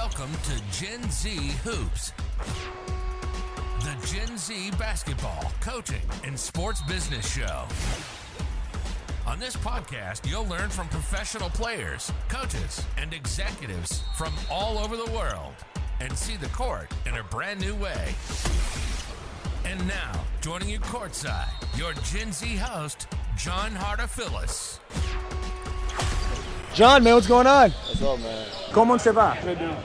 Welcome to Gen Z Hoops, the Gen Z basketball, coaching, and sports business show. On this podcast, you'll learn from professional players, coaches, and executives from all over the world and see the court in a brand new way. And now, joining you courtside, your Gen Z host, John Hartofilis. John, man, what's going on? What's up, man? Comment ça va? Good, dude.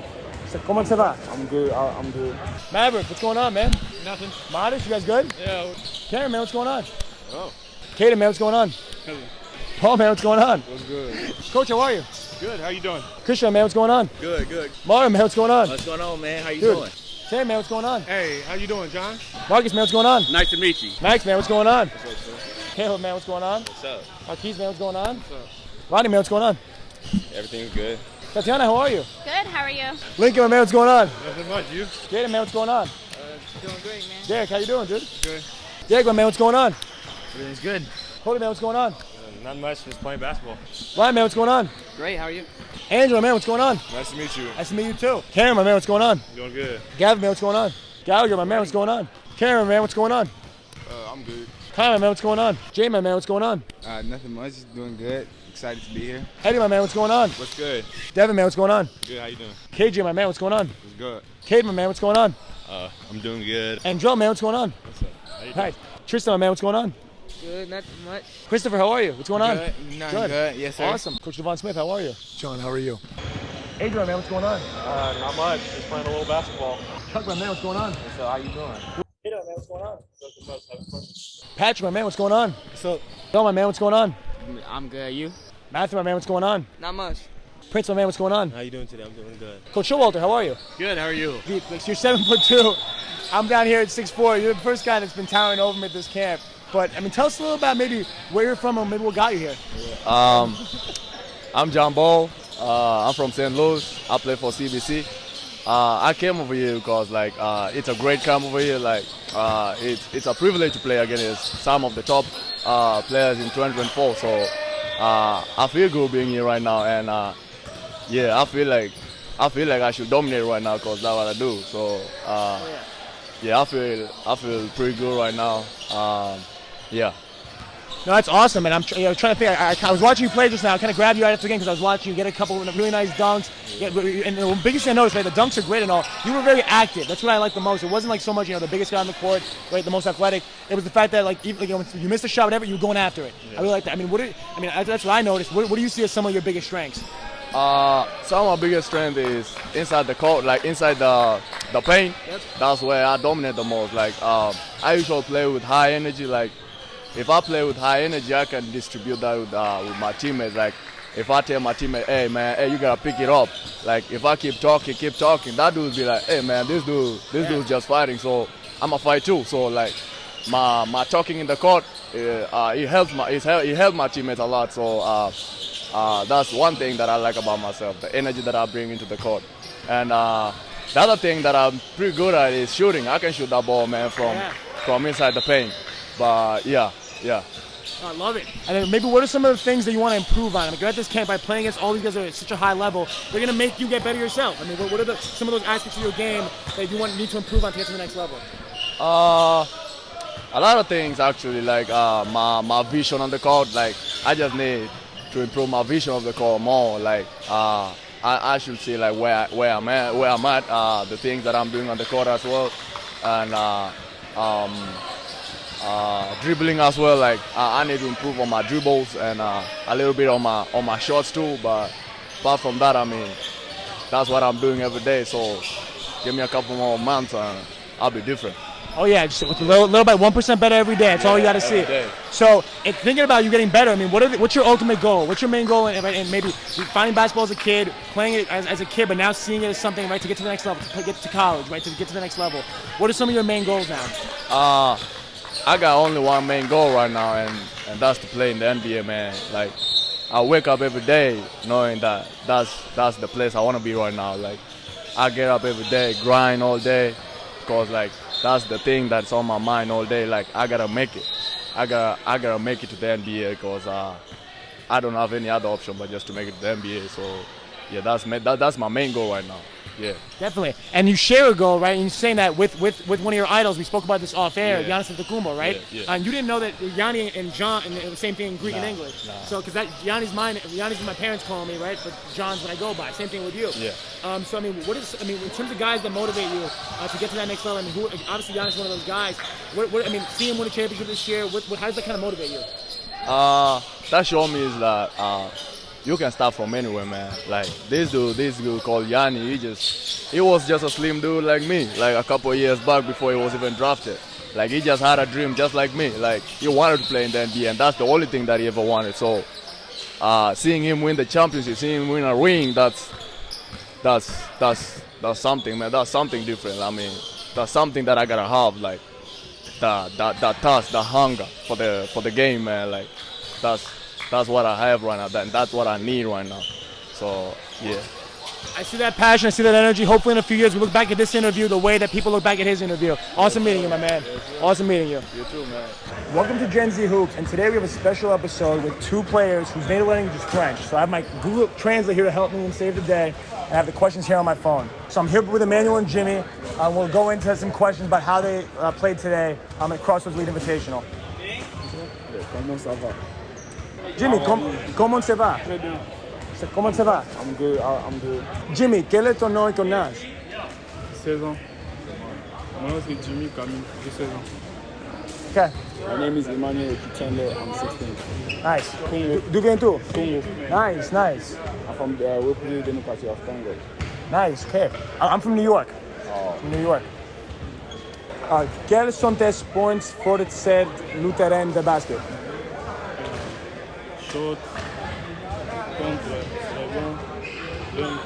Comment ça va? I'm good. I'm good. Maverick, what's going on, man? Nothing. Modest, you guys good? Yeah. Karen, man, what's going on? Oh. Cayden, man, what's going on? Good. Paul, man, what's going on? What's good? Coach, how are you? Good. How you doing? Christian, man, what's going on? Good, good. Martin, man, what's going on? What's going on, man? How you Dude. doing? Sam, man, what's going on? Hey, how you doing, John? Marcus, man, what's going on? Nice to meet you. Max, man, what's going on? What's up, sir? Caleb, man, what's going on? What's up? Marquise, man, what's going on? What's up? Rodney, man, what's going on? Everything's good. Tatiana, how are you? Good, how are you? Lincoln, my man, what's going on? Nothing much. You? Jaden, man, what's going on? Doing great, man. Derek, how you doing, dude? Good. Derek, my man, what's going on? Everything's good. Cody, man, what's going on? Not much. Just playing basketball. Ryan, man, what's going on? Great, how are you? Angela, man, what's going on? Nice to meet you. Nice to meet you, too. Karen, my man, what's going on? Doing good. Gavin, man, what's going on? Gallagher, my man, what's going on? Karen, man, what's going on? I'm good. Kyan, my man, what's going on? Jay, my man, what's going on? Nothing much. Just doing good. Excited to be here. Eddie, my man, what's going on? What's good? Devin, man, what's going on? Good. How you doing? KJ, my man, what's going on? What's good? Cade, my man, what's going on? I'm doing good. Andrell, man, what's going on? What's up? How you doing? Hi. Tristan, my man, what's going on? Good, not too much. Christopher, how are you? What's going on? Good. Good. Yes, sir. Awesome. Coach Devon Smith, how are you? John, how are you? Adrian, man, what's going on? Not much. Just playing a little basketball. Chuck, my man, what's going on? So how you doing? Peter, man, what's going on? Patrick, my man, what's going on? What's up? Phil, my man, what's going on? I'm good. You? Matthew, my man, what's going on? Not much. Prince, my man, what's going on? How you doing today? I'm doing good. Coach Showalter, how are you? Good. How are you? You're 7'2". I'm down here at 6'4". You're the first guy that's been towering over me at this camp. But, I mean, tell us a little about maybe where you're from or maybe what got you here. I'm John Ball. I'm from St. Louis. I play for CBC. I came over here because, it's a great camp over here. It's a privilege to play against some of the top players in 2024. So I feel good being here right now, and I feel like I should dominate right now because that's what I do. So I feel pretty good right now. No, that's awesome, and I'm trying to think. I was watching you play just now. I kind of grabbed you right after the game because I was watching you get a couple of really nice dunks. And the biggest thing I noticed, right, the dunks are great and all. You were very active. That's what I liked the most. It wasn't like so much, the biggest guy on the court, right, the most athletic. It was the fact that even when you missed a shot, whatever, you were going after it. Yeah. I really like that. I mean, that's what I noticed. What do you see as some of your biggest strengths? Some of my biggest strength is inside the court, inside the paint. Yep. That's where I dominate the most. I usually play with high energy. If I play with high energy, I can distribute that with my teammates. If I tell my teammate, hey, you gotta pick it up. If I keep talking, that dude will be like, hey man, this dude's just fighting, so I'ma fight too. So my talking in the court, it helped my teammates a lot. So that's one thing that I like about myself, the energy that I bring into the court. And the other thing that I'm pretty good at is shooting. I can shoot that ball, man, from inside the paint. But yeah. I love it. And then maybe what are some of the things that you want to improve on? I mean, you're at this camp by playing against all these guys at such a high level. They're going to make you get better yourself. I mean, what are some of those aspects of your game that you need to improve on to get to the next level? A lot of things actually, my vision on the court. I just need to improve my vision of the court more. I should see where I'm at, the things that I'm doing on the court as well, and dribbling as well. I need to improve on my dribbles and a little bit on my shots too. But apart from that, I mean, that's what I'm doing every day. So give me a couple more months and I'll be different. Oh yeah, just a little bit, 1% better every day. That's all you got to see. Day. So, thinking about you getting better, I mean, what's your ultimate goal? What's your main goal? And maybe finding basketball as a kid, playing it as a kid, but now seeing it as something, right, to get to the next level, to get to college, right, to get to the next level. What are some of your main goals now? I got only one main goal right now, and that's to play in the NBA, man. I wake up every day knowing that that's the place I want to be right now. I get up every day, grind all day, because that's the thing that's on my mind all day. I gotta make it. I gotta make it to the NBA because I don't have any other option but just to make it to the NBA. So yeah, that's my main goal right now. Yeah. Definitely. And you share a goal, right? And you're saying that with one of your idols. We spoke about this off air, Yeah. Giannis Antetokounmpo, right? Yeah, yeah. And you didn't know that Yanni and John, and the same thing in Greek and English. Nah. So, because that Yanni's mine, Yanni's what my parents call me, right? But John's what I go by. Same thing with you. Yeah. So, I mean, in terms of guys that motivate you to get to that next level, I mean, obviously Giannis is one of those guys. I mean, seeing him win a championship this year, how does that kind of motivate you? That showed me is that you can start from anywhere, man. Like this dude called Yanni, he was just a slim dude like me, like a couple of years back before he was even drafted. Like he just had a dream just like me. Like he wanted to play in the NBA, and that's the only thing that he ever wanted. So seeing him win the championship, seeing him win a ring, that's something, man. That's something different. I mean, that's something that I gotta have, like that thirst, the hunger for the game, man. Like that's what I have right now, and that's what I need right now. So yeah. I see that passion, I see that energy. Hopefully in a few years we look back at this interview the way that people look back at his interview. Awesome meeting you, my man. Awesome meeting you. You too, man. Welcome to Gen Z Hoops, and today we have a special episode with two players whose native language is French. So I have my Google Translate here to help me and save the day. I have the questions here on my phone. So I'm here with Emmanuel and Jimmy. We'll go into some questions about how they played today at Crossroads Lead Invitational. Comment ça va? Jimmy, comment ça va? Très bien. Comment ça va? I'm good. I'm good. Jimmy, quel est ton nom et ton âge? 16 ans. Mon nom c'est Jimmy Cami. J'ai 16 ans. Okay. My name is Emmanuel Okitondo. I'm 16. Nice. Congo. D'où viens-tu? Congo. Nice, nice. I'm from the Republic Democratic of Congo. Nice, okay. I'm from New York. Oh. From New York. Quels sont tes points forts sur le terrain de basket? Short. Contre. Second. Dunk.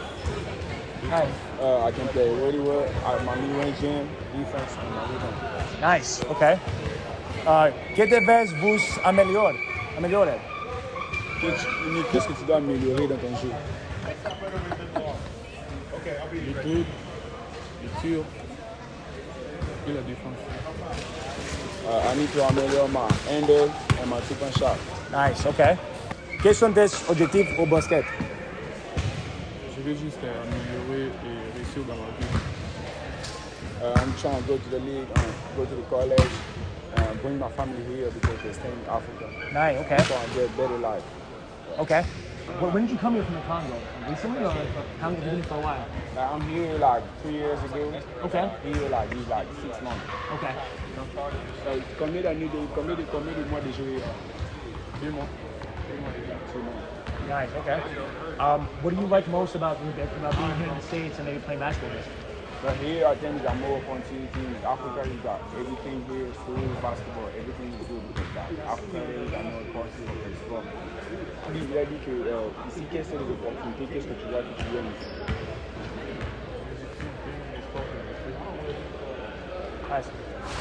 Nice. I can play really well. My mid-range game, defense, and my rebound. Nice, okay. Que devez-vous améliorer? Qu'est-ce que tu dois améliorer dans ton jeu? Le dribble, le tir et la défense. I need to améliorer my handle and my two-point shot. Nice, okay. Quels sont tes objectifs au basket? Je veux juste améliorer et réussir dans ma vie. I'm trying to go to the league, go to the college, bring my family here because they stay in Africa. Nice, okay. So I get better life. Okay. When did you come here from the Congo? Recently or how long have you been here for a while? I'm here like 2 years ago. Okay. Here like 6 months. Okay. Combien de mois de jouer? 2 mois. 2 mois. Nice, okay. What do you like most about being here in the States and maybe playing basketball here? But here I think we got more opportunities. In Africa, you got everything here, school, basketball, everything is good because Africa is I know parties of the sport. Il a dit que ici, quelles sont les opportunités, qu'est-ce que tu vois que tu aimes ici? Nice.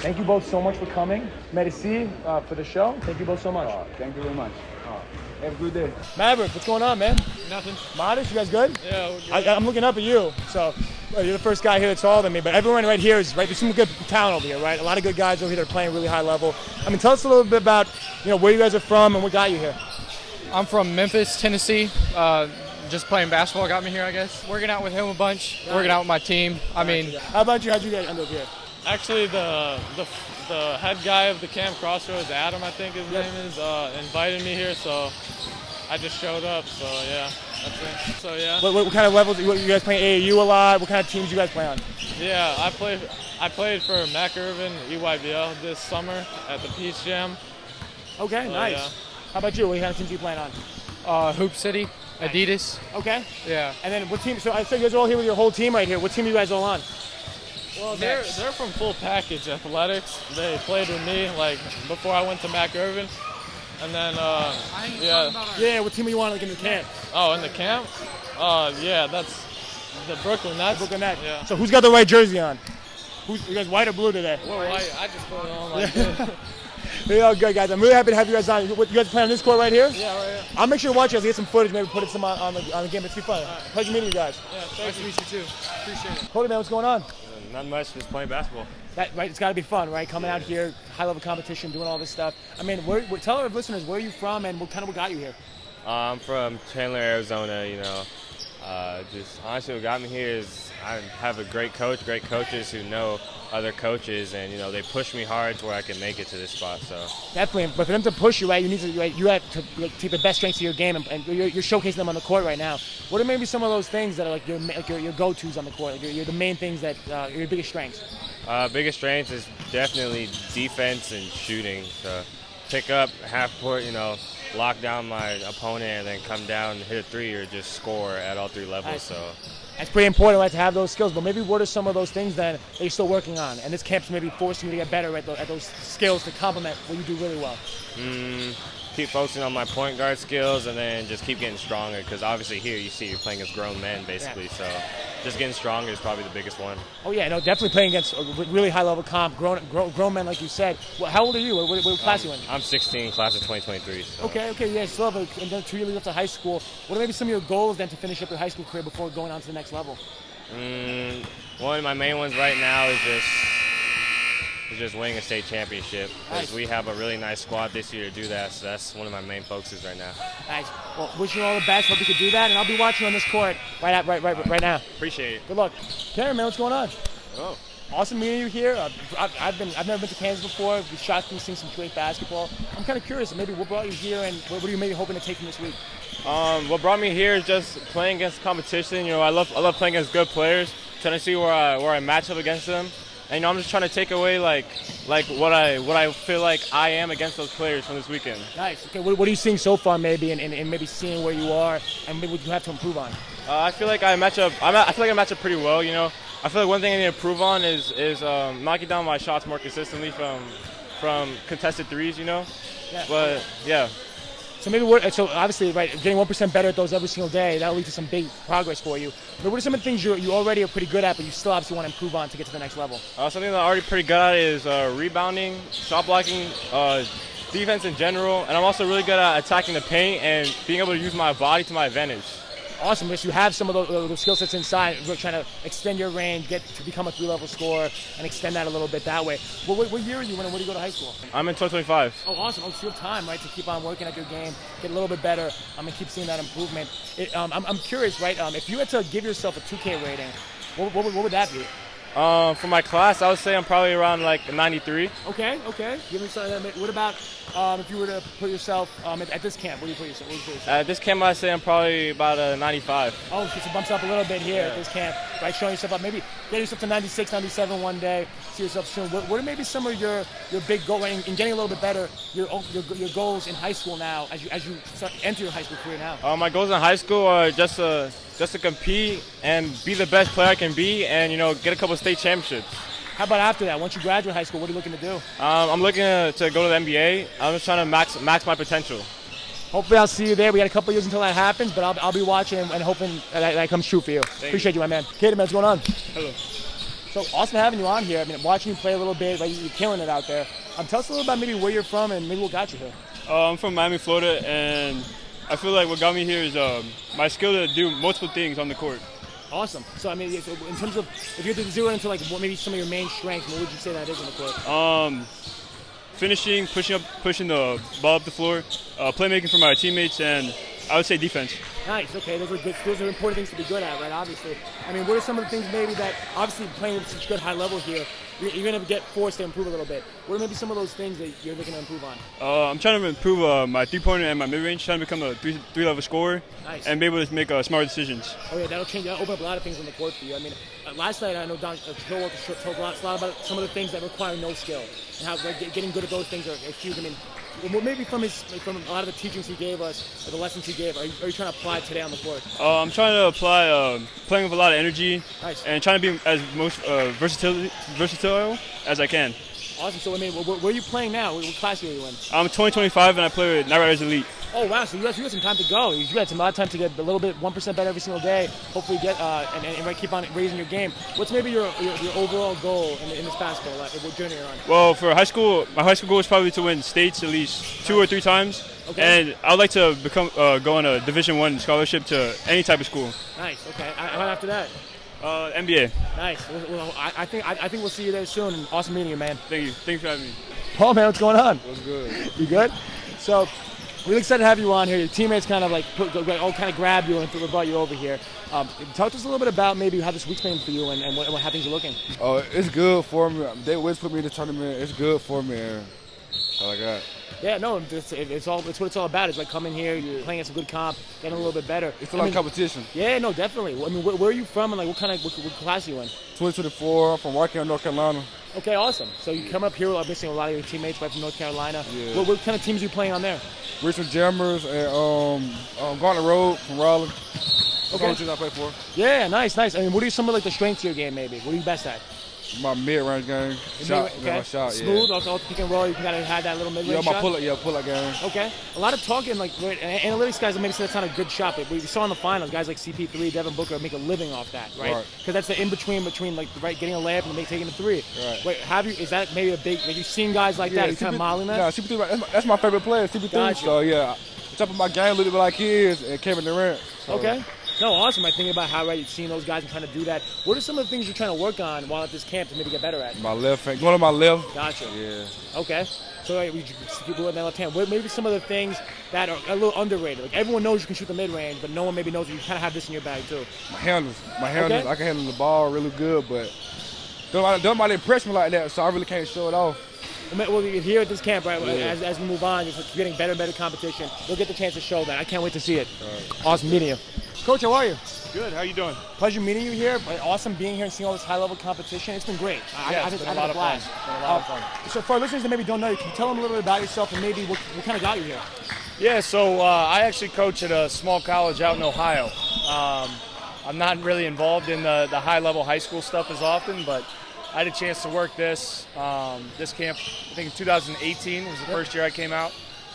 Thank you both so much for coming. Merci for the show. Thank you both so much. Thank you very much. Have a good day. Maverick, what's going on, man? Nothing. Modest, you guys good? Yeah, we're good. I'm looking up at you. So you're the first guy here that's taller than me, but everyone right here is right. There's some good talent over here, right? A lot of good guys over here that are playing really high level. I mean, tell us a little bit about where you guys are from and what got you here. I'm from Memphis, Tennessee. Just playing basketball got me here, I guess. Working out with him a bunch. Working out with my team. I mean, how about you? How'd you guys end up here? Actually, the head guy of the camp, Crossroads, Adam, I think his name is, invited me here, so I just showed up. So yeah, that's it. So yeah. What kind of levels? You guys playing AAU a lot? What kind of teams you guys play on? Yeah, I played for Mac Irvin, EYBL this summer at the Peach Jam. Okay, so, nice. Yeah. How about you? What kind of teams you playing on? Hoop City, Adidas. Okay. Yeah. And then what team? So I said you guys are all here with your whole team right here. What team are you guys all on? Well, they're from Full Package Athletics. They played with me like before I went to Mac Irvin, and then Yeah. What team are you on like in the camp? Oh, in the camp? Yeah, that's the Brooklyn Nets. Brooklyn Nets. Yeah. So who's got the right jersey on? You guys white or blue today? Well, I just put it on like this. You're all good, guys. I'm really happy to have you guys on. You guys playing on this court right here? Yeah, right here. I'll make sure to watch you guys, get some footage, maybe put it some on the game. It's be fun. Pleasure meeting you guys. Yeah, nice to meet you too. Appreciate it. Cody, man, what's going on? Not much, just playing basketball. Right, it's got to be fun, right? Coming out here, high-level competition, doing all this stuff. I mean, tell our listeners where are you from and what got you here? I'm from Chandler, Arizona. Just honestly, what got me here is I have a great coach, great coaches who know other coaches, and they push me hard to where I can make it to this spot. So definitely, but for them to push you, right, you have to take the best strengths of your game, and you're showcasing them on the court right now. What are maybe some of those things that are like your go-tos on the court? Like you're the main things that are your biggest strengths. Biggest strength is definitely defense and shooting. So pick up half court, lock down my opponent, and then come down, hit a three, or just score at all three levels. So that's pretty important, right, to have those skills. But maybe what are some of those things that you're still working on? And this camp's maybe forcing you to get better at those skills to complement what you do really well. Keep focusing on my point guard skills, and then just keep getting stronger. Because obviously here you see you're playing as grown men, basically. Yeah. So just getting stronger is probably the biggest one. Oh yeah, no, definitely playing against a really high level comp, grown men like you said. How old are you? What class are you in? I'm 16, class of 2023. So. Okay, yeah, still have and then 2 years left to high school. What are maybe some of your goals then to finish up your high school career before going on to the next level? One of my main ones right now is just winning a state championship, because we have a really nice squad this year to do that. So that's one of my main focuses right now. Nice. Well, wishing you all the best. Hope you can do that, and I'll be watching on this court right now. Appreciate it. Good luck. Cameron, man, what's going on? Oh. Awesome meeting you here. I've never been to Kansas before. We shocked me seeing some great basketball. I'm kind of curious, maybe what brought you here, and what are you maybe hoping to take from this week? What brought me here is just playing against competition. I love playing against good players. Trying to see where I match up against them. And I'm just trying to take away like what I feel like I am against those players from this weekend. Nice. Okay. What are you seeing so far, maybe, and maybe seeing where you are, and maybe what you have to improve on? I feel like I match up. I feel like I match up pretty well. I feel like one thing I need to improve on is knocking down my shots more consistently from contested threes. Yeah. But yeah. So obviously, right, getting 1% better at those every single day, that'll lead to some big progress for you. But what are some of the things you already are pretty good at, but you still obviously want to improve on to get to the next level? Something that I'm already pretty good at is rebounding, shot blocking, defense in general, and I'm also really good at attacking the paint and being able to use my body to my advantage. Awesome, because you have some of those skill sets inside. We're trying to extend your range, get to become a 3-level scorer, and extend that a little bit that way. What year are you when you go to high school? I'm in 2025. Oh, awesome. So you have time, right, to keep on working at your game, get a little bit better, and keep seeing that improvement. I'm curious, right, if you had to give yourself a 2K rating, what would that be? For my class, I would say I'm probably around like 93. Okay. Give me something. What about if you were to put yourself at this camp? What do you put yourself? At this camp, I'd say I'm probably about a 95. Oh, so it bumps up a little bit here at this camp, right? Showing yourself up, maybe getting yourself to 96, 97 one day. See yourself soon. What are maybe some of your big goals in getting a little bit better? Your goals in high school now, as you enter your high school career now. My goals in high school are just to compete and be the best player I can be, and get a couple of state championships. How about after that? Once you graduate high school, what are you looking to do? I'm looking to go to the NBA. I'm just trying to max my potential. Hopefully I'll see you there. We got a couple years until that happens, but I'll be watching and hoping that comes true for you. Appreciate you, my man. Cayden, what's going on? Hello. So awesome having you on here. Watching you play a little bit, right? You're killing it out there. Tell us a little about maybe where you're from and maybe what got you here. I'm from Miami, Florida, and I feel like what got me here is my skill to do multiple things on the court. Awesome. So in terms of if you had to zero into what maybe some of your main strengths, what would you say that is on the court? Finishing, pushing the ball up the floor, playmaking for my teammates, and I would say defense. Nice. Okay, those are important things to be good at, right? Obviously. What are some of the things maybe that obviously playing at such good high level here, you're going to get forced to improve a little bit. What are maybe some of those things that you're looking to improve on? I'm trying to improve my three-pointer and my mid-range, trying to become a three-level scorer. Nice. And be able to make smart decisions. Oh yeah, that'll open up a lot of things on the court for you. Last night I know Don Joel talked a lot about some of the things that require no skill and how getting good at those things are huge. Maybe from a lot of the teachings he gave us, or the lessons he gave, are you trying to apply today on the court? I'm trying to apply playing with a lot of energy. Nice. And trying to be as most versatile as I can. Awesome. So where are you playing now? What class are you in? I'm 2025 and I play with Night Riders Elite. Oh wow! So you got some time to go. You got a lot of time to get a little bit 1% better every single day. Hopefully get and keep on raising your game. What's maybe your overall goal in this basketball what journey you're on? Well, for high school, my high school goal is probably to win states at least 2 or 3 times. Okay. And I would like to go on a Division I scholarship to any type of school. Nice. Okay. How after that? NBA. Nice. Well, I think we'll see you there soon. And awesome meeting you, man. Thank you. Thanks for having me. Paul, man, what's going on? What's good? You good? So, Really excited to have you on here. Your teammates kind of grabbed you and brought you over here. Talk to us a little bit about maybe how this week's been for you and how things are looking. Oh, it's good for me. They always put me in the tournament. It's good for me. All I got. Yeah, no, it's what it's all about. It's like coming here, you're playing at some good comp, getting a little bit better. It's a lot of competition. Yeah, no, definitely. I mean, where are you from and like what class are you in? 2024. I'm from Waukegan, North Carolina. Okay, awesome. So you come up here missing a lot of your teammates right from North Carolina. Yeah. What kind of teams are you playing on there? Richmond Jammers and Garnet Road from Raleigh. That's all the teams I play for. Yeah, nice. I mean, what are some of like the strengths of your game maybe? What are you best at? My mid-range game. Shot, okay. my shot, Smooth, yeah. also pick and roll, you gotta have that little mid-range shot? Pull-up game. Okay. A lot of talking, like, analytics guys maybe say that's not a good shot, but we saw in the finals, guys like CP3, Devin Booker make a living off that, right? Because that's the in-between like, getting a layup and taking a three. Right. Wait, is that maybe a big, have you seen guys like that? You kind of modeling that? Yeah, CP3, that's my favorite player, CP3. Gotcha. So, yeah, top of my game a little bit like his and Kevin Durant. So. Okay. No, awesome. I think about how you've seen those guys and trying to do that. What are some of the things you're trying to work on while at this camp to maybe get better at? My left hand, going to my left. Gotcha. Yeah. Okay. So we keep going that left hand. What maybe some of the things that are a little underrated? Like everyone knows you can shoot the mid range, but no one maybe knows you kind of have this in your bag too. My handles. Okay. I can handle the ball really good, but nobody impress me like that, so I really can't show it off. Well, here at this camp, right, yeah. as we move on, just getting better and better competition, we'll get the chance to show that. I can't wait to see it. Awesome meeting you. Coach, how are you? Good. How you doing? Pleasure meeting you here. Awesome being here and seeing all this high-level competition. It's been great. It's been a lot of fun. It's been a lot of fun. So for our listeners that maybe don't know you, can you tell them a little bit about yourself and maybe what kind of got you here? Yeah, so I actually coach at a small college out in Ohio. I'm not really involved in the high-level high school stuff as often, but I had a chance to work this camp, I think in 2018 was the first year I came out,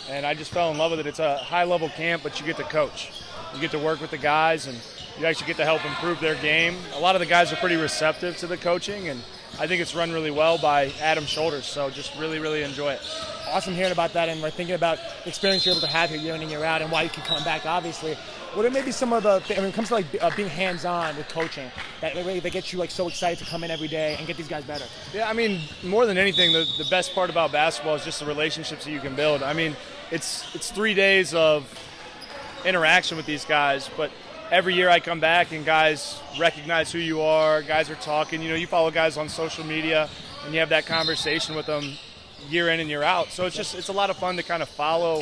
and I just fell in love with it. It's a high-level camp, but you get to coach. You get to work with the guys, and you actually get to help improve their game. A lot of the guys are pretty receptive to the coaching, and I think it's run really well by Adam's shoulders, so just really, really enjoy it. Awesome hearing about that, and we're thinking about the experience you're able to have here year in and year out and why you keep coming back, obviously. What are maybe some of the, when it comes to like being hands-on with coaching, that gets you like so excited to come in every day and get these guys better? Yeah, I mean, more than anything, the best part about basketball is just the relationships that you can build. I mean, it's 3 days of interaction with these guys, but every year I come back and guys recognize who you are, guys are talking. You know, you follow guys on social media and you have that conversation with them year in and year out. So it's a lot of fun to kind of follow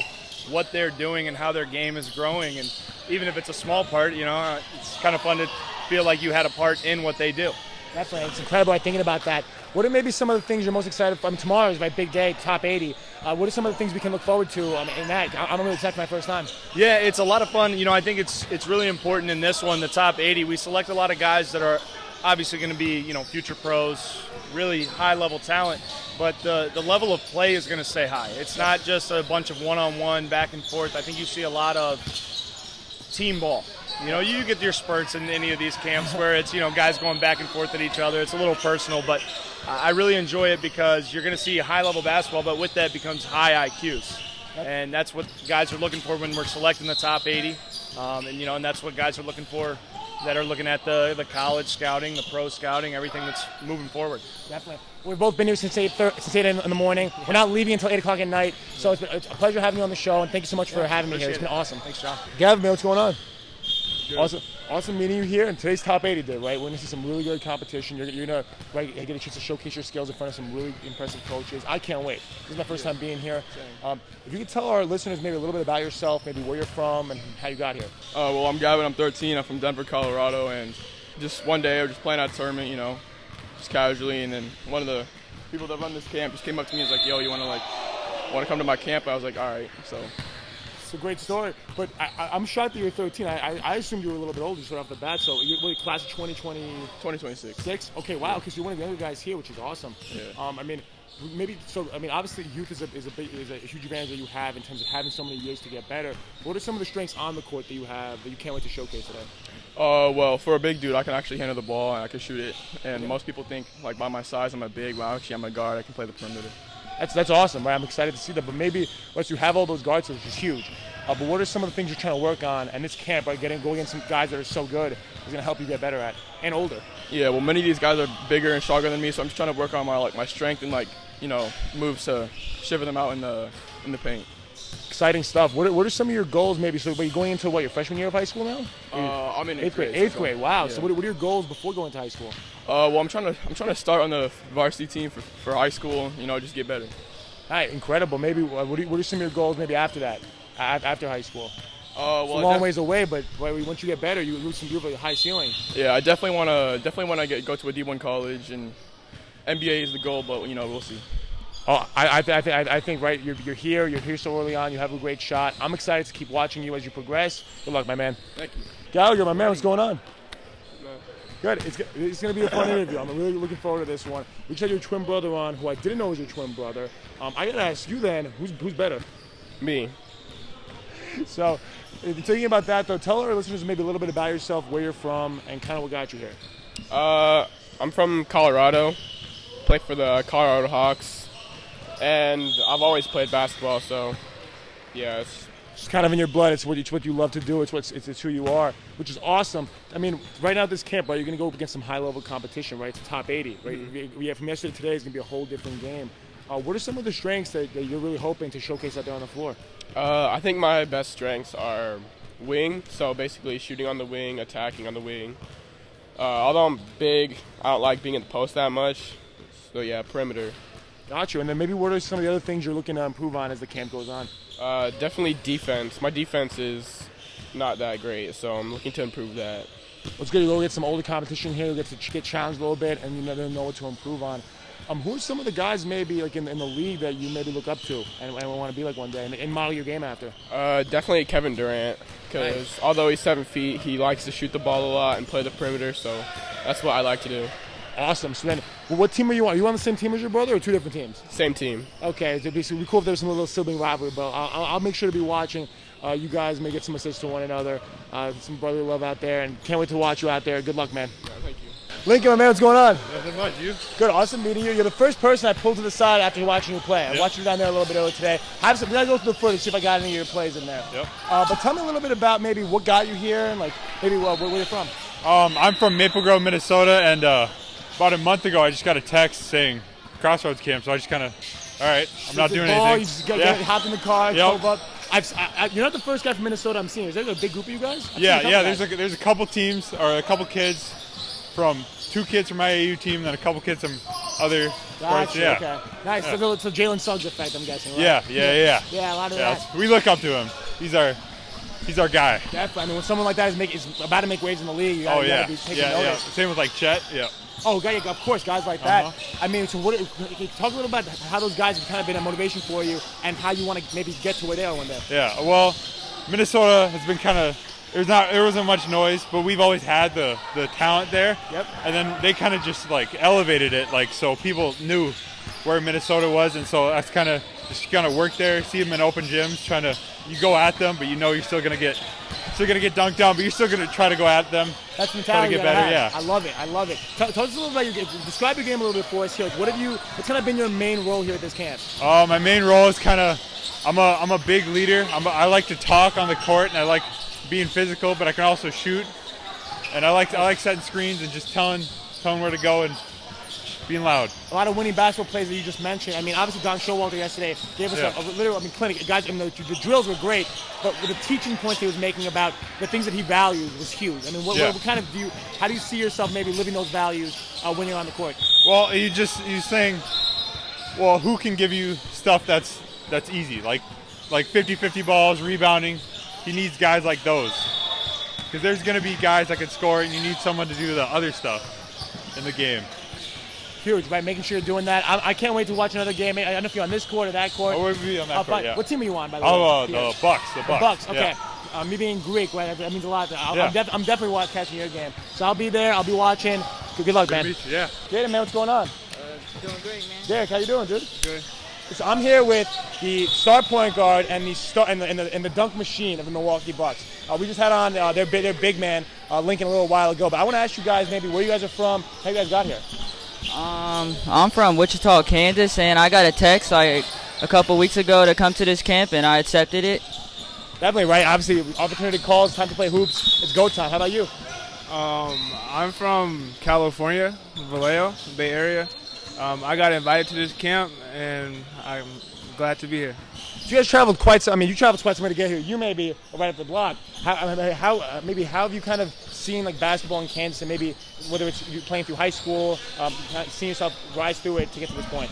what they're doing and how their game is growing. And even if it's a small part, you know, it's kind of fun to feel like you had a part in what they do. Definitely. It's incredible thinking about that. What are maybe some of the things you're most excited for? I mean, tomorrow is my big day, top 80. What are some of the things we can look forward to in that? I'm really excited for my first time. Yeah, it's a lot of fun. You know, I think it's really important in this one, the top 80. We select a lot of guys that are obviously going to be, you know, future pros, really high-level talent. But the level of play is going to stay high. It's not just a bunch of one-on-one, back and forth. I think you see a lot of team ball. You know, you get your spurts in any of these camps where it's, you know, guys going back and forth at each other. It's a little personal, but I really enjoy it because you're going to see high-level basketball, but with that becomes high IQs. And that's what guys are looking for when we're selecting the top 80. And that's what guys are looking for that are looking at the college scouting, the pro scouting, everything that's moving forward. Definitely. We've both been here since 8 in the morning. We're not leaving until 8 o'clock at night. So it's a pleasure having you on the show, and thank you so much for having me here. It's been awesome. Thanks, John. Gavin, what's going on? Good. Awesome meeting you here. And today's top 80 day, right? We're going to see some really good competition. You're going to get a chance to showcase your skills in front of some really impressive coaches. I can't wait. This is my first time being here. If you could tell our listeners maybe a little bit about yourself, maybe where you're from and how you got here. Well, I'm Gavin. I'm 13. I'm from Denver, Colorado. And just one day I was just playing at a tournament, you know, just casually. And then one of the people that run this camp just came up to me and was like, yo, you want to come to my camp? I was like, all right. So. It's a great story, but I'm shocked that you're 13. I assumed you were a little bit older just right off the bat. So you're class of 2026. Okay, wow, because you're one of the younger guys here, which is awesome. Yeah. Obviously youth is a huge advantage that you have in terms of having so many years to get better. What are some of the strengths on the court that you have that you can't wait to showcase today? Well, for a big dude, I can actually handle the ball and I can shoot it. And most people think, like, by my size, I'm a big. Well, actually, I'm a guard. I can play the perimeter. That's awesome, right? I'm excited to see that. But maybe once you have all those guards, which is huge. But what are some of the things you're trying to work on? And this camp, right, going against some guys that are so good is going to help you get better at and older. Yeah, well, many of these guys are bigger and stronger than me, so I'm just trying to work on my strength and moves to shiver them out in the paint. Exciting stuff. What are some of your goals maybe? So are you going into your freshman year of high school now? I'm in eighth grade. Eighth grade. Wow. Yeah. So what are your goals before going to high school? Well, I'm trying to start on the varsity team for high school. Just get better. All right, incredible. Maybe what are some of your goals maybe after that, after high school? Well, it's a long ways away, but once you get better, you lose some beautiful high ceiling. Yeah, I definitely want to go to a D1 college, and NBA is the goal, but we'll see. Oh, I think right. You're here so early on. You have a great shot. I'm excited to keep watching you as you progress. Good luck, my man. Thank you. Gallagher, my man, what's going on? Good. It's going to be a fun interview. I'm really looking forward to this one. We just had your twin brother on, who I didn't know was your twin brother. I got to ask you then, who's better? Me. So, thinking about that though, tell our listeners maybe a little bit about yourself, where you're from, and kind of what got you here. I'm from Colorado. Play for the Colorado Hawks, and I've always played basketball. So, yeah, it's kind of in your blood. It's what you love to do. It's who you are, which is awesome. I mean, right now at this camp, right, you're going to go up against some high-level competition, right? It's top 80, right? Mm-hmm. From yesterday to today, it's going to be a whole different game. What are some of the strengths that you're really hoping to showcase out there on the floor? I think my best strengths are wing, so basically shooting on the wing, attacking on the wing. Although I'm big, I don't like being in the post that much. So, yeah, perimeter. Got you. And then maybe what are some of the other things you're looking to improve on as the camp goes on? Definitely defense. My defense is not that great, so I'm looking to improve that. Let's go get some older competition here. You'll get to get challenged a little bit, and you never know what to improve on. Who are some of the guys maybe like in the league that you maybe look up to and want to be like one day and model your game after? Definitely Kevin Durant, because although he's 7 feet, he likes to shoot the ball a lot and play the perimeter, so that's what I like to do. Awesome. So then, what team are you on? Are you on the same team as your brother or two different teams? Same team. Okay, so it'd be cool if there was some little sibling rivalry, but I'll make sure to be watching. You guys may get some assists to one another. Some brotherly love out there, and can't wait to watch you out there. Good luck, man. Yeah, thank you. Lincoln, my man, what's going on? Nothing much. You? Good, awesome meeting you. You're the first person I pulled to the side after watching you play. I watched you down there a little bit earlier today. I gotta go through the footage, see if I got any of your plays in there. Yep. But tell me a little bit about maybe what got you here and like maybe where you're from. I'm from Maple Grove, Minnesota, and about a month ago I just got a text saying Crossroads camp, so I just kind of, all right, I'm not doing anything. You just hop in the car, drove up. You're not the first guy from Minnesota I'm seeing. Is there a big group of you guys? Yeah. There's a couple teams or a couple kids from. 2 kids from my AAU team, and then a couple kids from other sports. Yeah. Okay. Nice. Yeah. So it's a Jalen Suggs effect, I'm guessing, right? Yeah. Yeah, a lot of that. We look up to him. He's our guy. Definitely. I mean, when someone like that is about to make waves in the league, you gotta be taking notice. Yeah. Same with like Chet. Yeah. Oh, of course, guys like that. I mean, so talk a little about how those guys have kind of been a motivation for you and how you want to maybe get to where they are one day. Yeah. Well, Minnesota has been kind of. There wasn't much noise, but we've always had the talent there. Yep. And then they kind of just like elevated it, like so people knew where Minnesota was, and so that's kind of just work there, see them in open gyms, you go at them, but you're still gonna get dunked on, but you're still gonna try to go at them. That's the mentality. Try to get better. Yeah. I love it. Tell us a little about your game. Describe your game a little bit for us here. What's kind of been your main role here at this camp? My main role is I'm a big leader. I like to talk on the court, and I like being physical, but I can also shoot, and I like setting screens and just telling where to go and being loud. A lot of winning basketball plays that you just mentioned. I mean, obviously Don Showalter yesterday gave us a literal clinic. Guys, the drills were great, but with the teaching points he was making about the things that he values was huge. I mean, what kind of how do you see yourself maybe living those values when you're on the court? Well, he's saying, well, who can give you stuff that's easy, like 50-50 balls, rebounding. He needs guys like those, because there's going to be guys that can score, and you need someone to do the other stuff in the game. Huge, right? Making sure you're doing that. I can't wait to watch another game. I don't know if you're on this court or that court. We'll be on that court, yeah. What team are you on, by the way? Oh, the Bucks. The Bucks, okay. Yeah. Me being Greek, right? That means a lot. I'm definitely catching your game. So I'll be there. I'll be watching. Good luck, man. Good to meet you, yeah. Jayden, man, what's going on? Doing great, man. Derek, how you doing, dude? Good. So I'm here with the star point guard and the dunk machine of the Milwaukee Bucks. We just had on their big man, Lincoln, a little while ago. But I want to ask you guys maybe where you guys are from, how you guys got here. I'm from Wichita, Kansas, and I got a text a couple weeks ago to come to this camp, and I accepted it. Definitely, right? Obviously, opportunity calls, time to play hoops. It's go time. How about you? I'm from California, Vallejo, Bay Area. I got invited to this camp, and I'm glad to be here. you guys traveled quite. I mean, you traveled quite some way to get here. You may be right up the block. How have you kind of seen like basketball in Kansas, and maybe whether it's you playing through high school, seeing yourself rise through it to get to this point?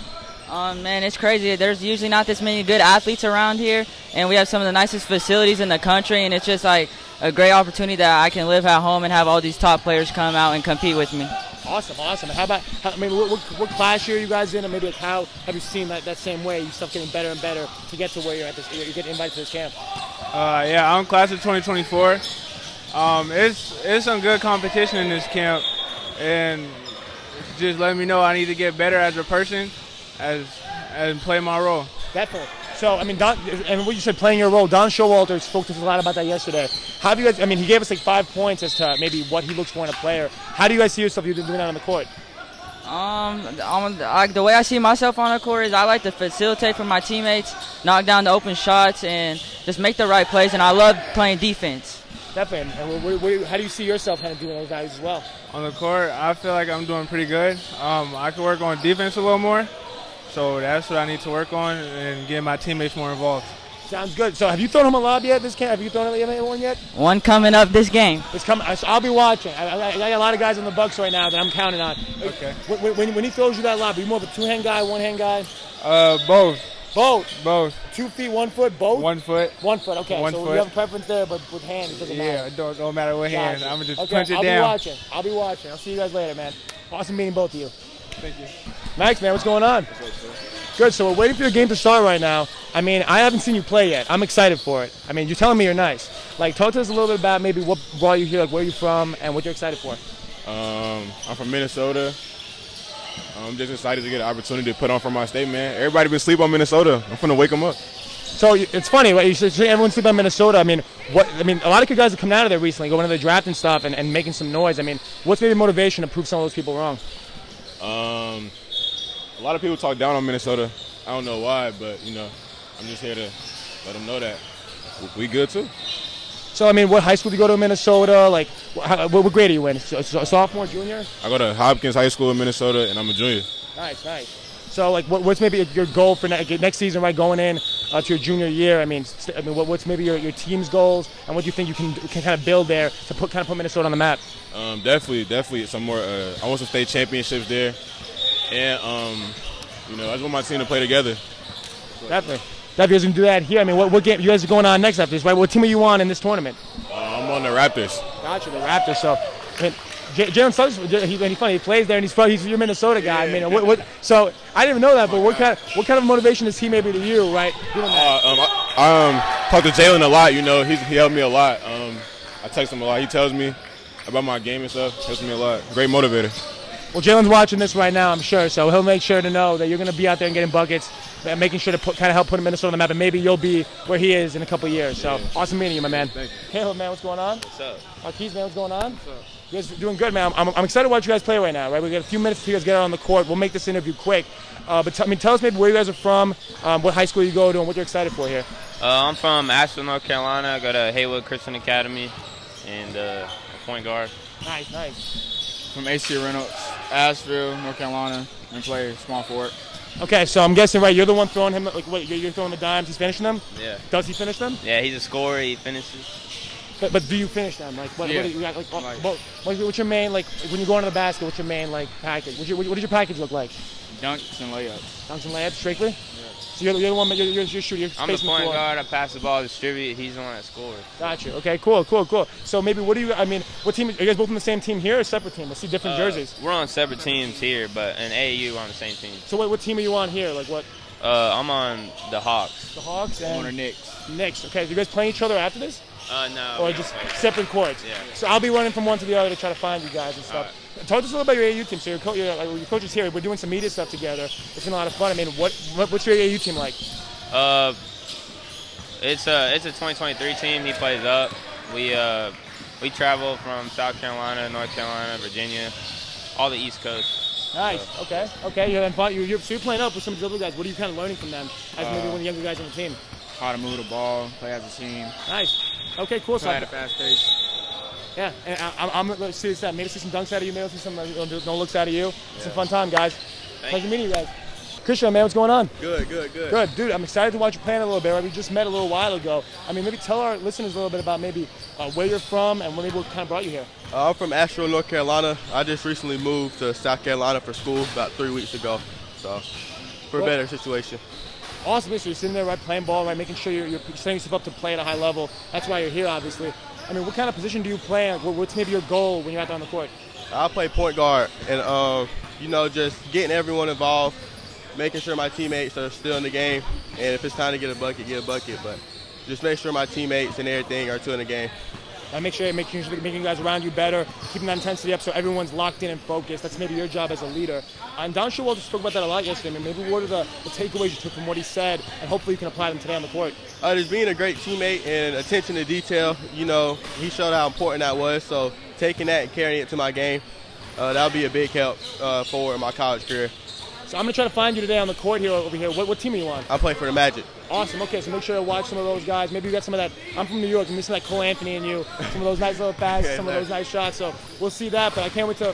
Man, it's crazy. There's usually not this many good athletes around here, and we have some of the nicest facilities in the country, and it's just like a great opportunity that I can live at home and have all these top players come out and compete with me. Awesome. How about, what class year are you guys in, and maybe like how have you seen that same way, you stuff getting better and better to get to where you're at you get invited to this camp? Yeah, I'm class of 2024. It's some good competition in this camp, and just let me know I need to get better as a person, and play my role. Definitely. So, I mean, and what you said, playing your role, Don Showalter spoke to us a lot about that yesterday. How have you guys, I mean, he gave us like 5 points as to maybe what he looks for in a player. How do you guys see yourself doing that on the court? The way I see myself on the court is I like to facilitate for my teammates, knock down the open shots, and just make the right plays, and I love playing defense. Definitely. And how do you see yourself kind of doing those values as well? On the court, I feel like I'm doing pretty good. I could work on defense a little more. So that's what I need to work on and get my teammates more involved. Sounds good. So have you thrown him a lob yet this camp? Have you thrown anyone yet? One coming up this game. It's coming. So I'll be watching. I got a lot of guys on the Bucks right now that I'm counting on. Okay. When he throws you that lob, are you more of a two-hand guy, one-hand guy? Both. Both. 2 feet, 1 foot, both? 1 foot. 1 foot, okay. One so foot. you have a preference there, but with hand, it doesn't matter. Yeah, it don't matter what hand. I'm going to just punch it I'll down. I'll be watching. I'll see you guys later, man. Awesome meeting both of you. Thank you. Max, man, what's going on? Good, so we're waiting for your game to start right now. I mean, I haven't seen you play yet. I'm excited for it. I mean, you're telling me you're nice. Like, talk to us a little bit about maybe what brought you here, like where you're from, and what you're excited for. I'm from Minnesota. I'm just excited to get an opportunity to put on for my state, man. Everybody been sleeping on Minnesota. I'm finna wake them up. So it's funny, right? You said everyone's sleeping on Minnesota. I mean, a lot of good guys have come out of there recently, going to the draft and stuff, and making some noise. I mean, what's maybe motivation to prove some of those people wrong? A lot of people talk down on Minnesota. I don't know why, but, I'm just here to let them know that we good, too. So, I mean, what high school do you go to in Minnesota? Like, what grade are you in? Sophomore, junior? I go to Hopkins High School in Minnesota, and I'm a junior. Nice. So, like, what's maybe your goal for next season, right, going in to your junior year? I mean, what's maybe your team's goals, and what do you think you can kind of build there to put Minnesota on the map? Definitely some more. I want some state championships there, and I just want my team to play together. Definitely. You guys can do that here. I mean, what game you guys are going on next after this, right? What team are you on in this tournament? I'm on the Raptors. Gotcha, the Raptors. So, I mean, Jalen Suggs, he's funny. He plays there, and he's your Minnesota guy. Yeah. I mean, so I didn't even know that. But what kind of motivation is he maybe to you, right? Doing that? I talk to Jalen a lot. He helped me a lot. I text him a lot. He tells me about my game and stuff. Helps me a lot. Great motivator. Well, Jalen's watching this right now, I'm sure. So he'll make sure to know that you're going to be out there and getting buckets, and making sure to kind of help put Minnesota on the map, and maybe you'll be where he is in a couple of years. So awesome meeting you, my man. Thank you. Caleb, man, what's going on? What's up? Marquise, man, what's going on? What's up? You guys are doing good, man. I'm excited to watch you guys play right now, right? We got a few minutes till you guys get out on the court. We'll make this interview quick. But tell us maybe where you guys are from, what high school you go to, and what you're excited for here. I'm from Asheville, North Carolina. I go to Haywood Christian Academy, and a point guard. Nice. From AC Reynolds, Asheville, North Carolina, and play small forward. Okay, so I'm guessing, right, you're the one throwing him, like, what, you're throwing the dimes, he's finishing them? Yeah. Does he finish them? Yeah, he's a scorer, he finishes. But do you finish them? Like, what do you got, what's your main, like, when you go into the basket, what's your main, like, package? What does your package look like? Dunks and layups. Dunks and layups, strictly? So you're the one, you're shooting, I'm the point guard, I pass the ball, distribute, he's the one that scores. Gotcha. Okay, cool. So maybe what team, are you guys both on the same team here or separate team? I see different jerseys. We're on separate teams here, but in AAU, we're on the same team. So what team are you on here? Like what? I'm on the Hawks. The Hawks and? I'm on the Knicks. Knicks, okay. You guys playing each other after this? No. Or just separate courts? Yeah. So I'll be running from one to the other to try to find you guys and stuff. Right. Talk to us a little about your AAU team. So your coach is here. We're doing some media stuff together. It's been a lot of fun. I mean, what's your AAU team like? It's a 2023 team. He plays up. We travel from South Carolina, North Carolina, Virginia, all the East Coast. Nice. So. Okay. You're playing up with some of the other guys. What are you kind of learning from them as maybe one of the younger guys on the team? How to move the ball, play as a team. Nice. Okay, cool. Play at a fast pace. Yeah, and I'm let's see that. Maybe see some dunks out of you. Maybe see some no looks out of you. Yeah. Some fun time, guys. Pleasure meeting you guys. Christian, man, what's going on? Good. Good, dude. I'm excited to watch you playing a little bit. Right? We just met a little while ago. I mean, maybe tell our listeners a little bit about maybe where you're from and maybe what kind of brought you here. I'm from Asheville, North Carolina. I just recently moved to South Carolina for school about 3 weeks ago, so for a better situation. Awesome. So you're sitting there, right, playing ball, right, making sure you're setting yourself up to play at a high level. That's why you're here, obviously. I mean, what kind of position do you play? What's maybe your goal when you're out there on the court? I play point guard, and just getting everyone involved, making sure my teammates are still in the game, and if it's time to get a bucket, but just make sure my teammates and everything are still in the game. Making you guys around you better, keeping that intensity up so everyone's locked in and focused. That's maybe your job as a leader. And Don Showalter spoke about that a lot yesterday. I mean, maybe what are the takeaways you took from what he said, and hopefully you can apply them today on the court? Just being a great teammate and attention to detail. He showed how important that was, so taking that and carrying it to my game, that'll be a big help forward in my college career. So I'm going to try to find you today on the court over here. What team are you on? I'm playing for the Magic. Awesome. Okay, so make sure to watch some of those guys. Maybe you got some of that. I'm from New York. I'm missing that Cole Anthony in you. Some of those nice little passes, some of those nice shots. So we'll see that. But I can't wait to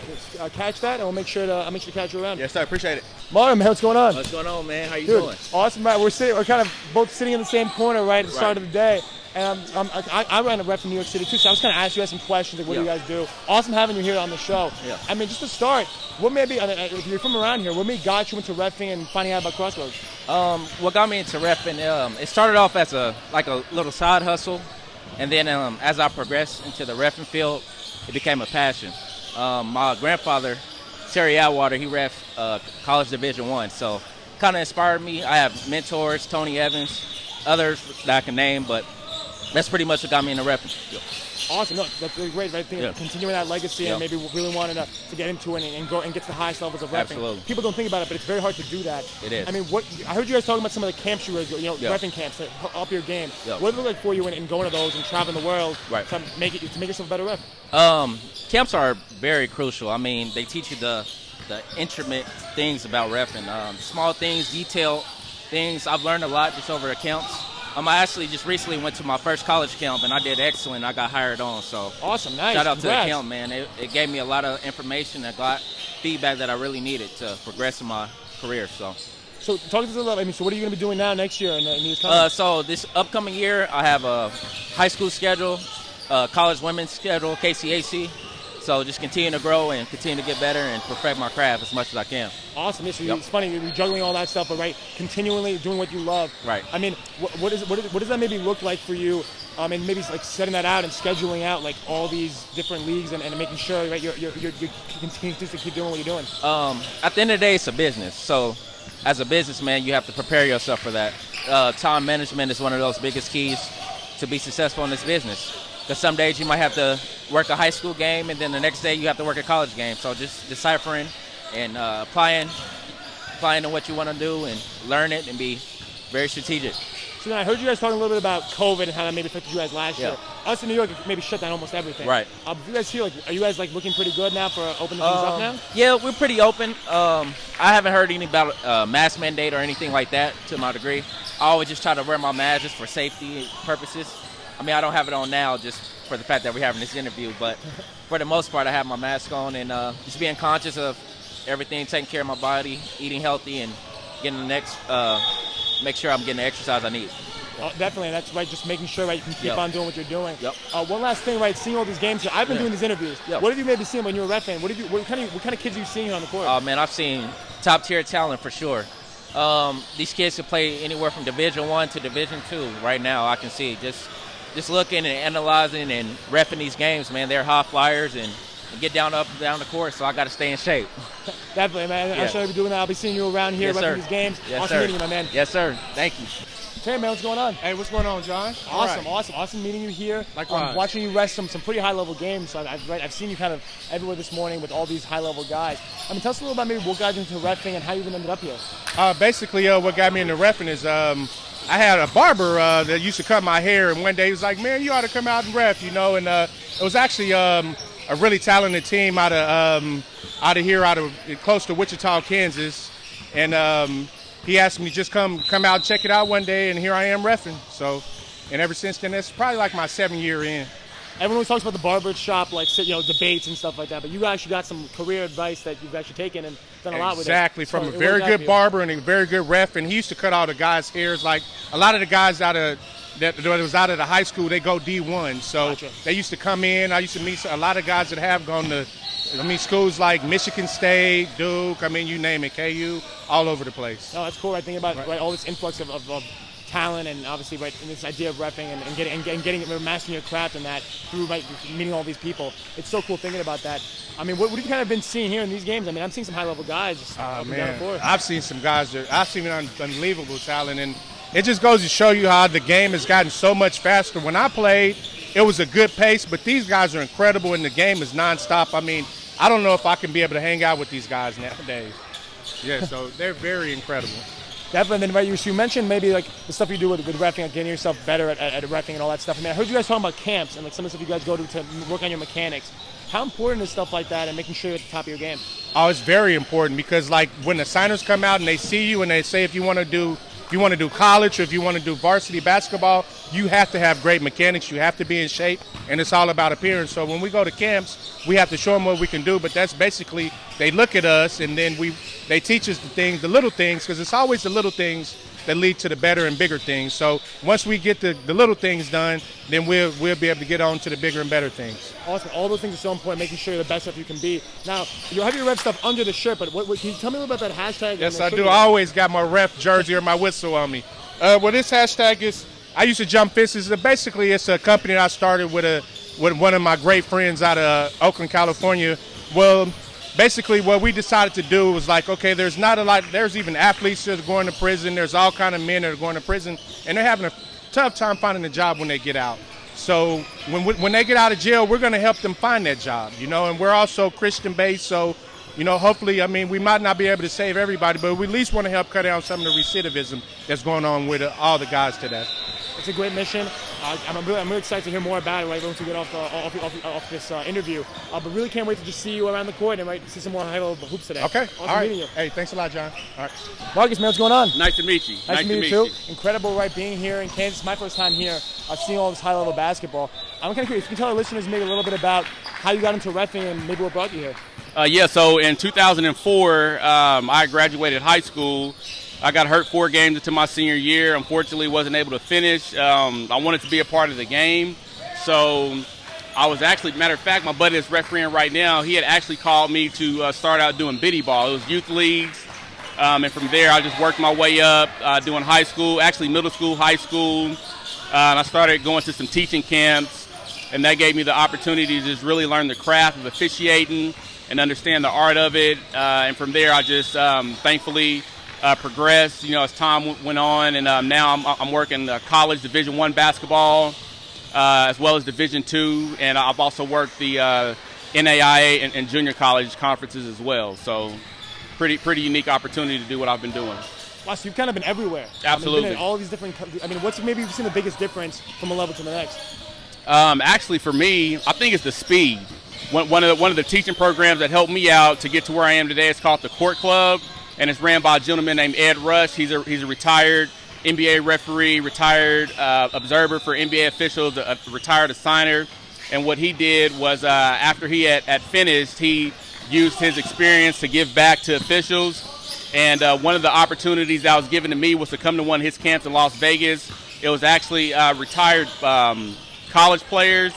catch that, and I'll make sure to catch you around. Yes, sir. Appreciate it. Martin, man, what's going on? What's going on, man? How you Dude, doing? Awesome, man. We're kind of both sitting in the same corner, right, at the start of the day. And I ran a ref in New York City too, so I was kind of asking you guys some questions, like what do you guys do? Awesome having you here on the show. Yeah. I mean, just to start, if you're from around here, what maybe got you into reffing and finding out about Crossroads? What got me into reffing, it started off as a little side hustle, and then as I progressed into the reffing field, it became a passion. My grandfather, Terry Atwater, he ref College Division I, so kind of inspired me. I have mentors, Tony Evans, others that I can name, but that's pretty much what got me into reffing. Awesome. No, that's really great. Right? Continuing that legacy and maybe really wanting to get into it and go and get to the highest levels of reffing. Absolutely. People don't think about it, but it's very hard to do that. It is. I mean, I heard you guys talking about some of the camps you were, reffing camps to up your game. What did it look like for you in going to those and traveling the world to make yourself a better ref? Camps are very crucial. I mean, they teach you the intimate things about reffing, small things, detailed things. I've learned a lot just over the camps. I actually just recently went to my first college camp, and I did excellent. I got hired on, so awesome, nice. Shout out Congrats. to the camp, man. It gave me a lot of information and got feedback that I really needed to progress in my career. So talk to us a little. I mean, so what are you going to be doing now next year in these coming? So this upcoming year, I have a high school schedule, college women's schedule, KCAC. So just continue to grow and continue to get better and perfect my craft as much as I can. Awesome. It's funny, you're juggling all that stuff, but continually doing what you love. Right. I mean, what does that maybe look like for you? And maybe like setting that out and scheduling out like all these different leagues and making sure you're continuing to keep doing what you're doing. At the end of the day, it's a business. So as a businessman, you have to prepare yourself for that. Time management is one of those biggest keys to be successful in this business. Because some days you might have to work a high school game, and then the next day you have to work a college game. So just deciphering and applying to what you want to do and learn it and be very strategic. So then I heard you guys talking a little bit about COVID and how that maybe affected you guys last year. Us in New York maybe shut down almost everything. Right. You guys feel are you guys looking pretty good now for opening things up now? Yeah, we're pretty open. I haven't heard anything about mask mandate or anything like that to my degree. I always just try to wear my mask just for safety purposes. I mean, I don't have it on now just for the fact that we're having this interview, but for the most part, I have my mask on and just being conscious of everything, taking care of my body, eating healthy, and getting the next, make sure I'm getting the exercise I need. Definitely, that's right. Just making sure you can keep on doing what you're doing. Yep. One last thing, seeing all these games here. I've been doing these interviews. Yep. What have you maybe seen when you were reffing? What kind of kids are you seeing here on the court? Oh man, I've seen top tier talent for sure. These kids can play anywhere from Division I to Division II. Right now, I can see just looking and analyzing and reffing these games, man. They're high flyers and get down the court, so I got to stay in shape. Definitely, man. I'm sure you'll be doing that. I'll be seeing you around here reffing these games. Yes, awesome meeting you, my man. Yes, sir. Thank you. Hey, man, what's going on? Hey, what's going on, John? Awesome meeting you here. Likewise. Watching you rest some pretty high-level games. So I've seen you kind of everywhere this morning with all these high-level guys. I mean, tell us a little about maybe what got you into reffing and how you even ended up here. Basically, what got me into reffing is I had a barber that used to cut my hair, and one day he was like, man, you ought to come out and ref, and it was actually a really talented team out of close to Wichita, Kansas, and he asked me to just come out and check it out one day, and here I am reffing. So, and ever since then, that's probably like my 7th year in. everyone always talks about the barber shop, like, debates and stuff like that, but you actually got some career advice that you've actually taken and done a lot with it. Exactly, from a very good barber and a very good ref, and he used to cut all the guys' hairs. Like, a lot of the guys that was out of the high school, they go D1, so they used to come in. I used to meet a lot of guys that have gone to, schools like Michigan State, Duke, you name it, KU, all over the place. No, that's cool. I think about all this influx of talent, and obviously in this idea of repping and getting mastering your craft and that through meeting all these people. It's so cool thinking about that. What have you kind of been seeing here in these games? I'm seeing some high-level guys. I've seen some guys I've seen unbelievable talent, and it just goes to show you how the game has gotten so much faster. When I played, it was a good pace, but these guys are incredible, and the game is nonstop. I don't know if I can be able to hang out with these guys nowadays. Yeah, so they're very incredible. Definitely. And then you mentioned maybe like the stuff you do with reffing, like getting yourself better at reffing and all that stuff. I heard you guys talking about camps and like some of the stuff you guys go to work on your mechanics. How important is stuff like that and making sure you're at the top of your game? Oh, it's very important because like when the signers come out and they see you and they say if you want to do college or if you want to do varsity basketball, you have to have great mechanics. You have to be in shape, and it's all about appearance. So when we go to camps, we have to show them what we can do, but that's basically they look at us and then they teach us the little things, because it's always the little things that lead to the better and bigger things. So once we get the little things done, then we'll be able to get on to the bigger and better things. Awesome. All those things are so important, making sure you're the best stuff you can be. Now, you have your ref stuff under the shirt, but can you tell me a little about that hashtag? Yes, I do. I always got my ref jersey or my whistle on me. This hashtag is, I used to jump fences. Basically, it's a company that I started with one of my great friends out of Oakland, California. Well, basically what we decided to do was like, okay, there's even athletes that are going to prison. There's all kind of men that are going to prison, and they're having a tough time finding a job when they get out. So when they get out of jail, we're going to help them find that job, and we're also Christian-based. So, hopefully, we might not be able to save everybody, but we at least want to help cut down some of the recidivism that's going on with all the guys today. It's a great mission. I'm really excited to hear more about it once we get off this interview. But really can't wait to just see you around the court and see some more high-level hoops today. Okay. Awesome all right. meeting you. Hey, thanks a lot, John. All right. Marcus, man, what's going on? Nice to meet you. Nice to meet you, too. Incredible, being here in Kansas. My first time here. I've seen all this high-level basketball. I'm kind of curious. If you can tell our listeners maybe a little bit about how you got into reffing and maybe what brought you here. So in 2004, I graduated high school. I got hurt 4 games into my senior year. Unfortunately, wasn't able to finish. I wanted to be a part of the game. So I was actually, matter of fact, my buddy that's refereeing right now, he had actually called me to start out doing biddy ball. It was youth leagues. And from there, I just worked my way up, doing high school, actually middle school, high school. And I started going to some teaching camps, and that gave me the opportunity to just really learn the craft of officiating and understand the art of it. And from there, I just thankfully progressed, as time went on, and now I'm working college Division I basketball as well as Division II, and I've also worked the NAIA and junior college conferences as well. So pretty unique opportunity to do what I've been doing. Wow, so you've kind of been everywhere. Absolutely. You've been in all these different. What's maybe you've seen the biggest difference from a level to the next? Actually, for me, I think it's the speed. One of the teaching programs that helped me out to get to where I am today is called the Court Club, and it's ran by a gentleman named Ed Rush. He's a retired NBA referee, retired observer for NBA officials, a retired assigner. And what he did was after he had finished, he used his experience to give back to officials. And one of the opportunities that was given to me was to come to one of his camps in Las Vegas. It was actually retired college players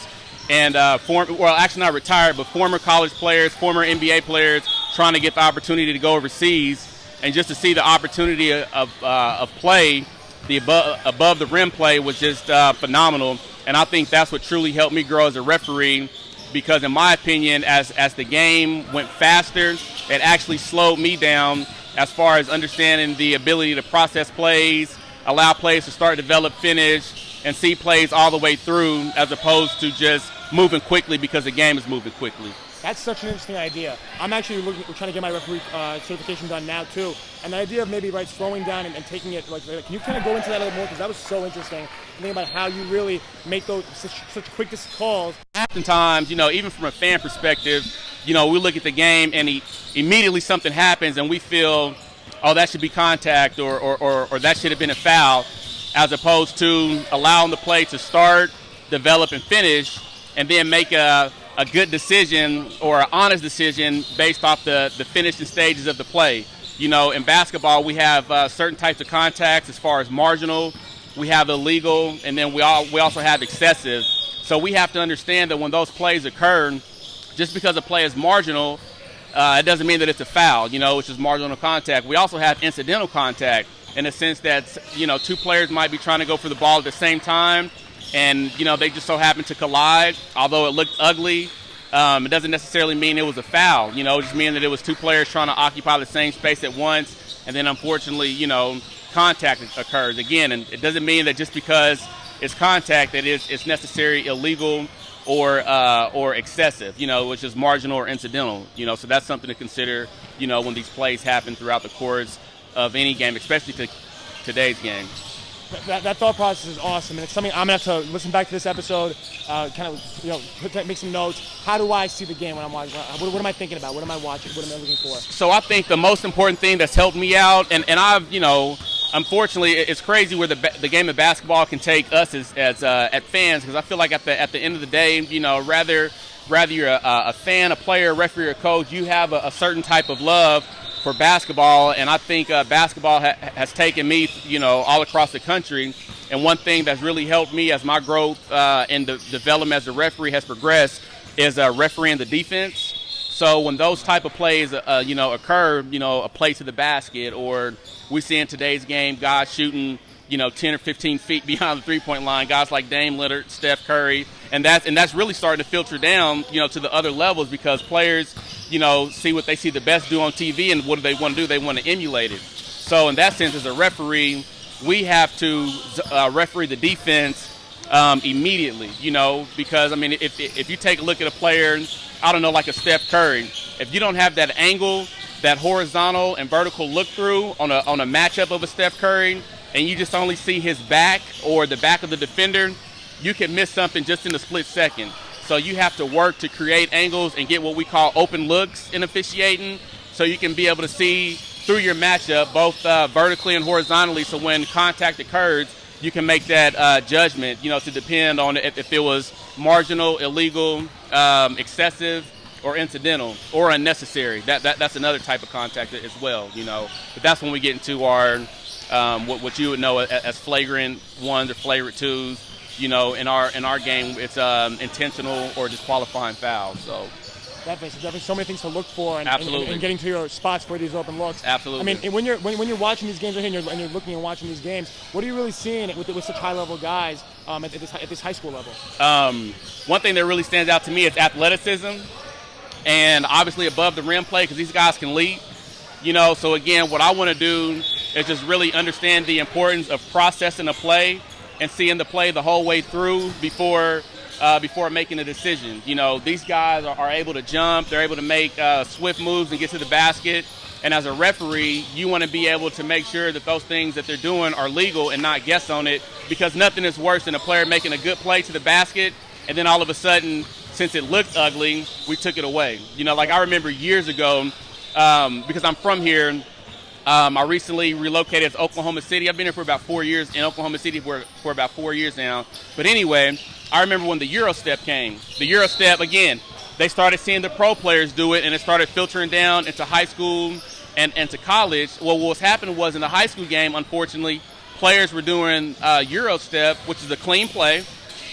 and actually not retired, but former college players, former NBA players trying to get the opportunity to go overseas. And just to see the opportunity of play, the above the rim play was just phenomenal. And I think that's what truly helped me grow as a referee, because in my opinion, as the game went faster, it actually slowed me down as far as understanding the ability to process plays, allow plays to start, develop, finish, and see plays all the way through, as opposed to just moving quickly because the game is moving quickly. That's such an interesting idea. I'm actually trying to get my referee certification done now too. And the idea of maybe slowing down and taking it, can you kind of go into that a little more, because that was so interesting. Think about how you really make those such quick calls. Oftentimes, even from a fan perspective, we look at the game and immediately something happens and we feel, oh, that should be contact or that should have been a foul, as opposed to allowing the play to start, develop, and finish. and then make a good decision or an honest decision based off the finishing stages of the play. You know, in basketball, we have certain types of contacts as far as marginal, we have illegal, and then we also have excessive. So we have to understand that when those plays occur, just because a play is marginal, it doesn't mean that it's a foul, you know, which is marginal contact. We also have incidental contact in the sense that, you know, two players might be trying to go for the ball at the same time, and, you know, they just so happen to collide. Although it looked ugly, it doesn't necessarily mean it was a foul. You know, it just means that it was two players trying to occupy the same space at once, and then unfortunately, you know, contact occurs. Again, and it doesn't mean that just because it's contact that it's necessarily illegal or excessive, you know, which is marginal or incidental, you know. So that's something to consider, you know, when these plays happen throughout the course of any game, especially today's game. That thought process is awesome, and it's something I'm gonna have to listen back to this episode, kind of, you know, make some notes. How do I see the game when I'm watching? What am I thinking about? What am I watching? What am I looking for? So I think the most important thing that's helped me out, and I've, you know, unfortunately, it's crazy where the game of basketball can take us as fans, because I feel like at the end of the day, you know, rather you're a fan, a player, a referee, or a coach, you have a certain type of love for basketball, and I think basketball has taken me, you know, all across the country. And one thing that's really helped me as my growth and the development as a referee has progressed is refereeing the defense. So when those type of plays, you know, occur, you know, a play to the basket, or we see in today's game guys shooting, you know, 10 or 15 feet behind the three-point line, guys like Dame Lillard, Steph Curry, and that's really starting to filter down, you know, to the other levels, because players, you know, see what they see the best do on TV, and what do they want to do? They want to emulate it. So in that sense, as a referee, we have to referee the defense immediately, you know, because, I mean, if you take a look at a player, I don't know, like a Steph Curry, if you don't have that angle, that horizontal and vertical look through on a matchup of a Steph Curry, and you just only see his back or the back of the defender, you can miss something just in a split second. So you have to work to create angles and get what we call open looks in officiating, so you can be able to see through your matchup both vertically and horizontally, so when contact occurs, you can make that judgment, you know, to depend on if it was marginal, illegal, excessive, or incidental, or unnecessary. That's another type of contact as well, you know. But that's when we get into our what you would know as flagrant ones or flagrant twos. You know, in our game, it's intentional or disqualifying fouls. So definitely so many things to look for, and getting to your spots for these open looks. Absolutely. I mean, when you're watching these games right here, and you're looking and watching these games, what are you really seeing with such high level guys at this high school level? One thing that really stands out to me is athleticism, and obviously above the rim play, because these guys can leap. You know, so again, what I want to do is just really understand the importance of processing a play and seeing the play the whole way through before making a decision. You know, these guys are able to jump, they're able to make swift moves and get to the basket. And as a referee, you want to be able to make sure that those things that they're doing are legal and not guess on it, because nothing is worse than a player making a good play to the basket, and then all of a sudden, since it looked ugly, we took it away. You know, like I remember years ago, because I'm from here, I recently relocated to Oklahoma City. I've been here for about 4 years, in Oklahoma City for about 4 years now. But anyway, I remember when the Euro step came. The Euro step, again, they started seeing the pro players do it, and it started filtering down into high school and to college. Well, what was happening was in the high school game, unfortunately, players were doing Euro step, which is a clean play,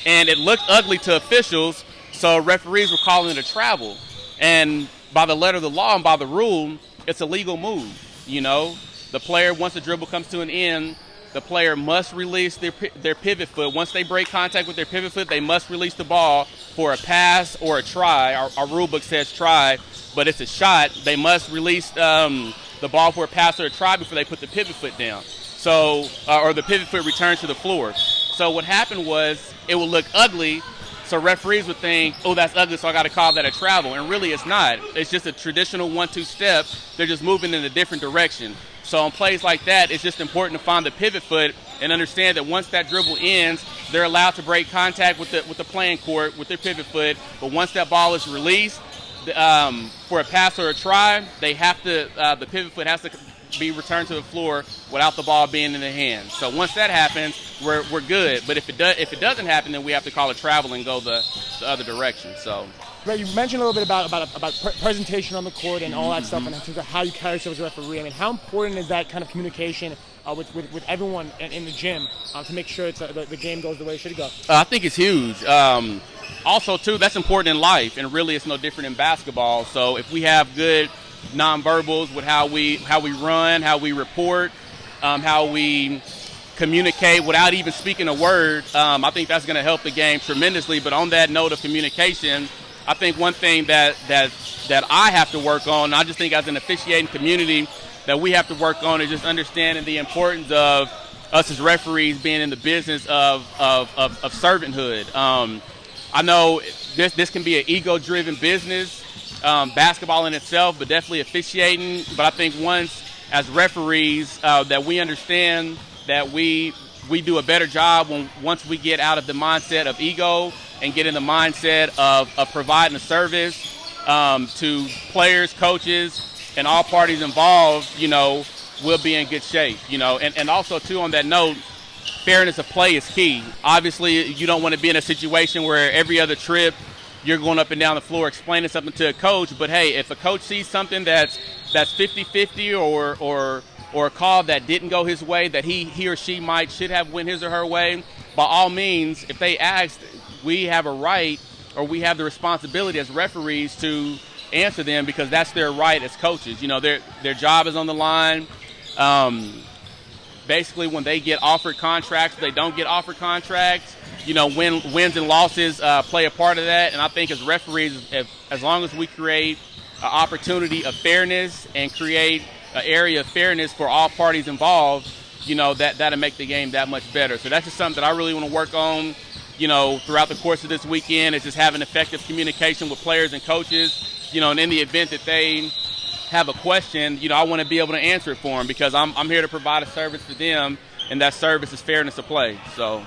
and it looked ugly to officials, so referees were calling it a travel. And by the letter of the law and by the rule, it's a legal move. You know, the player, once the dribble comes to an end, the player must release their pivot foot. Once they break contact with their pivot foot, they must release the ball for a pass or a try. Our rule book says try, but it's a shot. They must release the ball for a pass or a try before they put the pivot foot down. So, or the pivot foot returns to the floor. So what happened was it would look ugly. So referees would think, oh, that's ugly, so I got to call that a travel. And really it's not. It's just a traditional 1-2 step. They're just moving in a different direction. So on plays like that, it's just important to find the pivot foot and understand that once that dribble ends, they're allowed to break contact with the playing court with their pivot foot. But once that ball is released for a pass or a try, they have to the pivot foot has to be returned to the floor without the ball being in the hands. So once that happens, we're good. But if it doesn't happen, then we have to call a travel and go the other direction. So. Right, you mentioned a little bit about presentation on the court and all that stuff, and in terms of how you carry yourself as a referee. I mean, how important is that kind of communication with everyone in the gym to make sure the game goes the way it should go? I think it's huge. Also, too, that's important in life, and really it's no different in basketball. So if we have good nonverbals with how we run, how we report, how we communicate without even speaking a word, I think that's going to help the game tremendously. But on that note of communication, I think one thing that I have to work on, I just think as an officiating community that we have to work on is just understanding the importance of us as referees being in the business of servanthood. I know this can be an ego-driven business, basketball in itself, but definitely officiating. But I think once as referees that we understand that we do a better job once we get out of the mindset of ego and get in the mindset of providing a service to players, coaches, and all parties involved, we'll be in good shape, And also, too, on that note, fairness of play is key. Obviously, you don't want to be in a situation where every other trip you're going up and down the floor explaining something to a coach. But, hey, if a coach sees something that's 50-50 or a call that didn't go his way, that he or she should have went his or her way, by all means, if they ask, we have a right or we have the responsibility as referees to answer them because that's their right as coaches. Their job is on the line. Basically, when they get offered contracts, they don't get offered contracts. Wins and losses play a part of that. And I think as referees, as long as we create an opportunity of fairness and create an area of fairness for all parties involved, that'll make the game that much better. So that's just something that I really want to work on, throughout the course of this weekend, is just having effective communication with players and coaches, and in the event that they have a question, I want to be able to answer it for them because I'm here to provide a service for them, and that service is fairness of play. So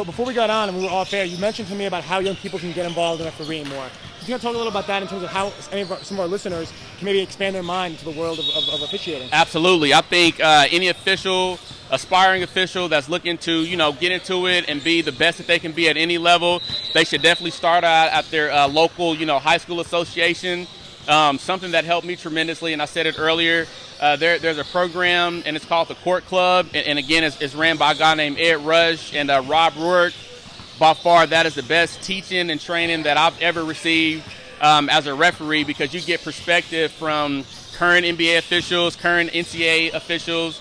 before we got on and we were off air, you mentioned to me about how young people can get involved in refereeing more. Could you talk a little about that in terms of how some of our listeners can maybe expand their mind to the world of officiating? Absolutely. I think any aspiring official that's looking to, get into it and be the best that they can be at any level, they should definitely start out at their local, high school association. Something that helped me tremendously, and I said it earlier, there's a program, and it's called the Court Club, and again, it's ran by a guy named Ed Rush and Rob Rourke. By far, that is the best teaching and training that I've ever received as a referee because you get perspective from current NBA officials, current NCAA officials,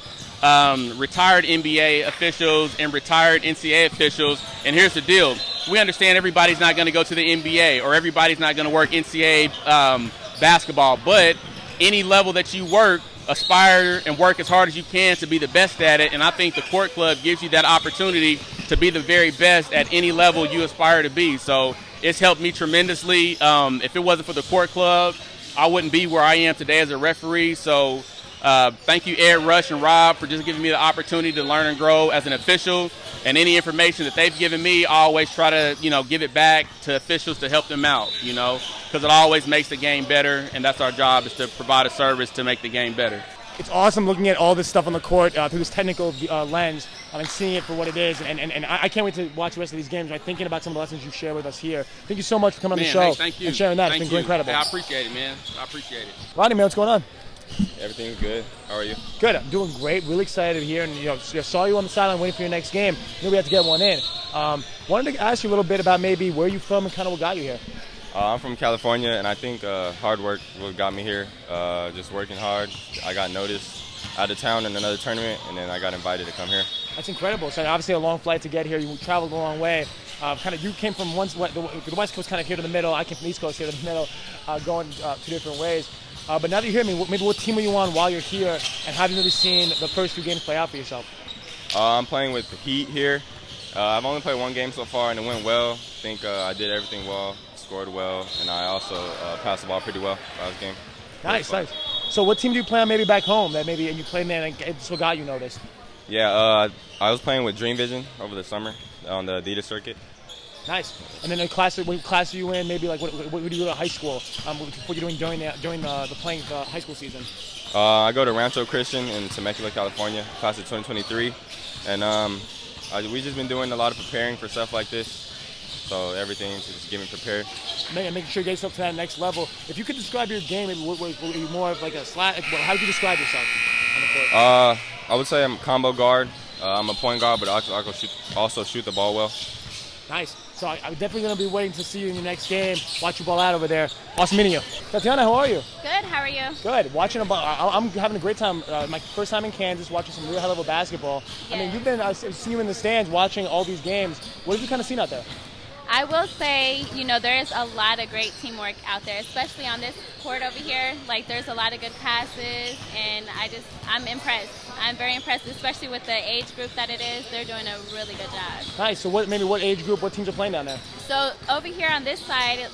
retired NBA officials, and retired NCAA officials. And here's the deal. We understand everybody's not going to go to the NBA or everybody's not going to work NCAA basketball, but any level that you work, aspire and work as hard as you can to be the best at it. And I think the Court Club gives you that opportunity to be the very best at any level you aspire to be. So it's helped me tremendously. If it wasn't for the Court Club, I wouldn't be where I am today as a referee. So thank you, Ed Rush and Rob, for just giving me the opportunity to learn and grow as an official. And any information that they've given me, I always try to, give it back to officials to help them out, because it always makes the game better. And that's our job, is to provide a service to make the game better. It's awesome looking at all this stuff on the court through this technical lens and seeing it for what it is. And I can't wait to watch the rest of these games. Thinking about some of the lessons you share with us here. Thank you so much for coming on the show and sharing that. It's been incredible. I appreciate it, man. I appreciate it. Rodney, man, what's going on? Everything's good. How are you? Good. I'm doing great. Really excited here. And, saw you on the sideline waiting for your next game. Knew we had to get one in. Wanted to ask you a little bit about maybe where you're from and kind of what got you here. I'm from California, and I think hard work what got me here. Just working hard. I got noticed out of town in another tournament, and then I got invited to come here. That's incredible. So obviously a long flight to get here. You traveled a long way. You came from the West Coast kind of here to the middle. I came from the East Coast here to the middle, going two different ways. But now that you hear me, maybe what team are you on while you're here, and have you maybe seen the first few games play out for yourself? I'm playing with the Heat here. I've only played one game so far, and it went well. I think I did everything well, scored well, and I also passed the ball pretty well last game. Nice. So what team do you play on maybe back home that maybe you played there and it's what got you noticed? Yeah, I was playing with Dream Vision over the summer on the Adidas circuit. Nice. And then what class are you in? Maybe like what do you do at high school? What are you doing during the playing the high school season? I go to Rancho Christian in Temecula, California, class of 2023, and we've just been doing a lot of preparing for stuff like this. So everything's just getting prepared. Making sure you get yourself to that next level. If you could describe your game, maybe what you more of like a slot? How would you describe yourself on the court? I would say I'm a combo guard. I'm a point guard, but I can also shoot the ball well. Nice. So I'm definitely going to be waiting to see you in your next game. Watch you ball out over there. Awesome meeting you. Tatiana, how are you? Good. How are you? Good. I'm having a great time. My first time in Kansas, watching some real high-level basketball. Yeah. I mean, I've seen you in the stands watching all these games. What have you kind of seen out there? I will say, there is a lot of great teamwork out there, especially on this court over here. Like, there's a lot of good passes, and I'm impressed. I'm very impressed, especially with the age group that it is. They're doing a really good job. Nice. So what age group, what teams are playing down there? So over here on this side,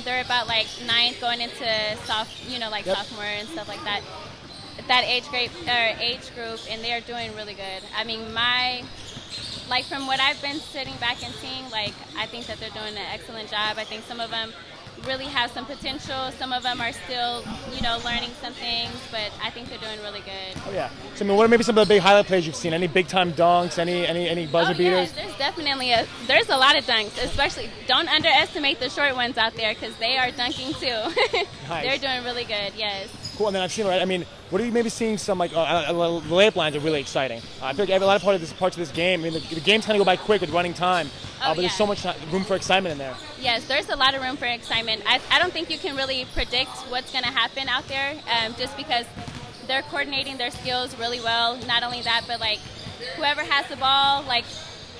they're about like 9th going into sophomore and stuff like that. That age group, and they are doing really good. I mean, from what I've been sitting back and seeing, I think that they're doing an excellent job. I think some of them really have some potential. Some of them are still, learning some things, but I think they're doing really good. Oh, yeah. So, what are maybe some of the big highlight plays you've seen? Any big-time dunks? Any buzzer beaters? There's definitely there's a lot of dunks, especially don't underestimate the short ones out there because they are dunking too. Nice. They're doing really good, yes. Cool, and then I've seen, right, I mean, what are you maybe seeing some, the layup lines are really exciting. I feel like a lot of parts of this game, I mean, the game's kind of go by quick with running time, but there's so much room for excitement in there. Yes, there's a lot of room for excitement. I don't think you can really predict what's going to happen out there just because they're coordinating their skills really well. Not only that, but, whoever has the ball,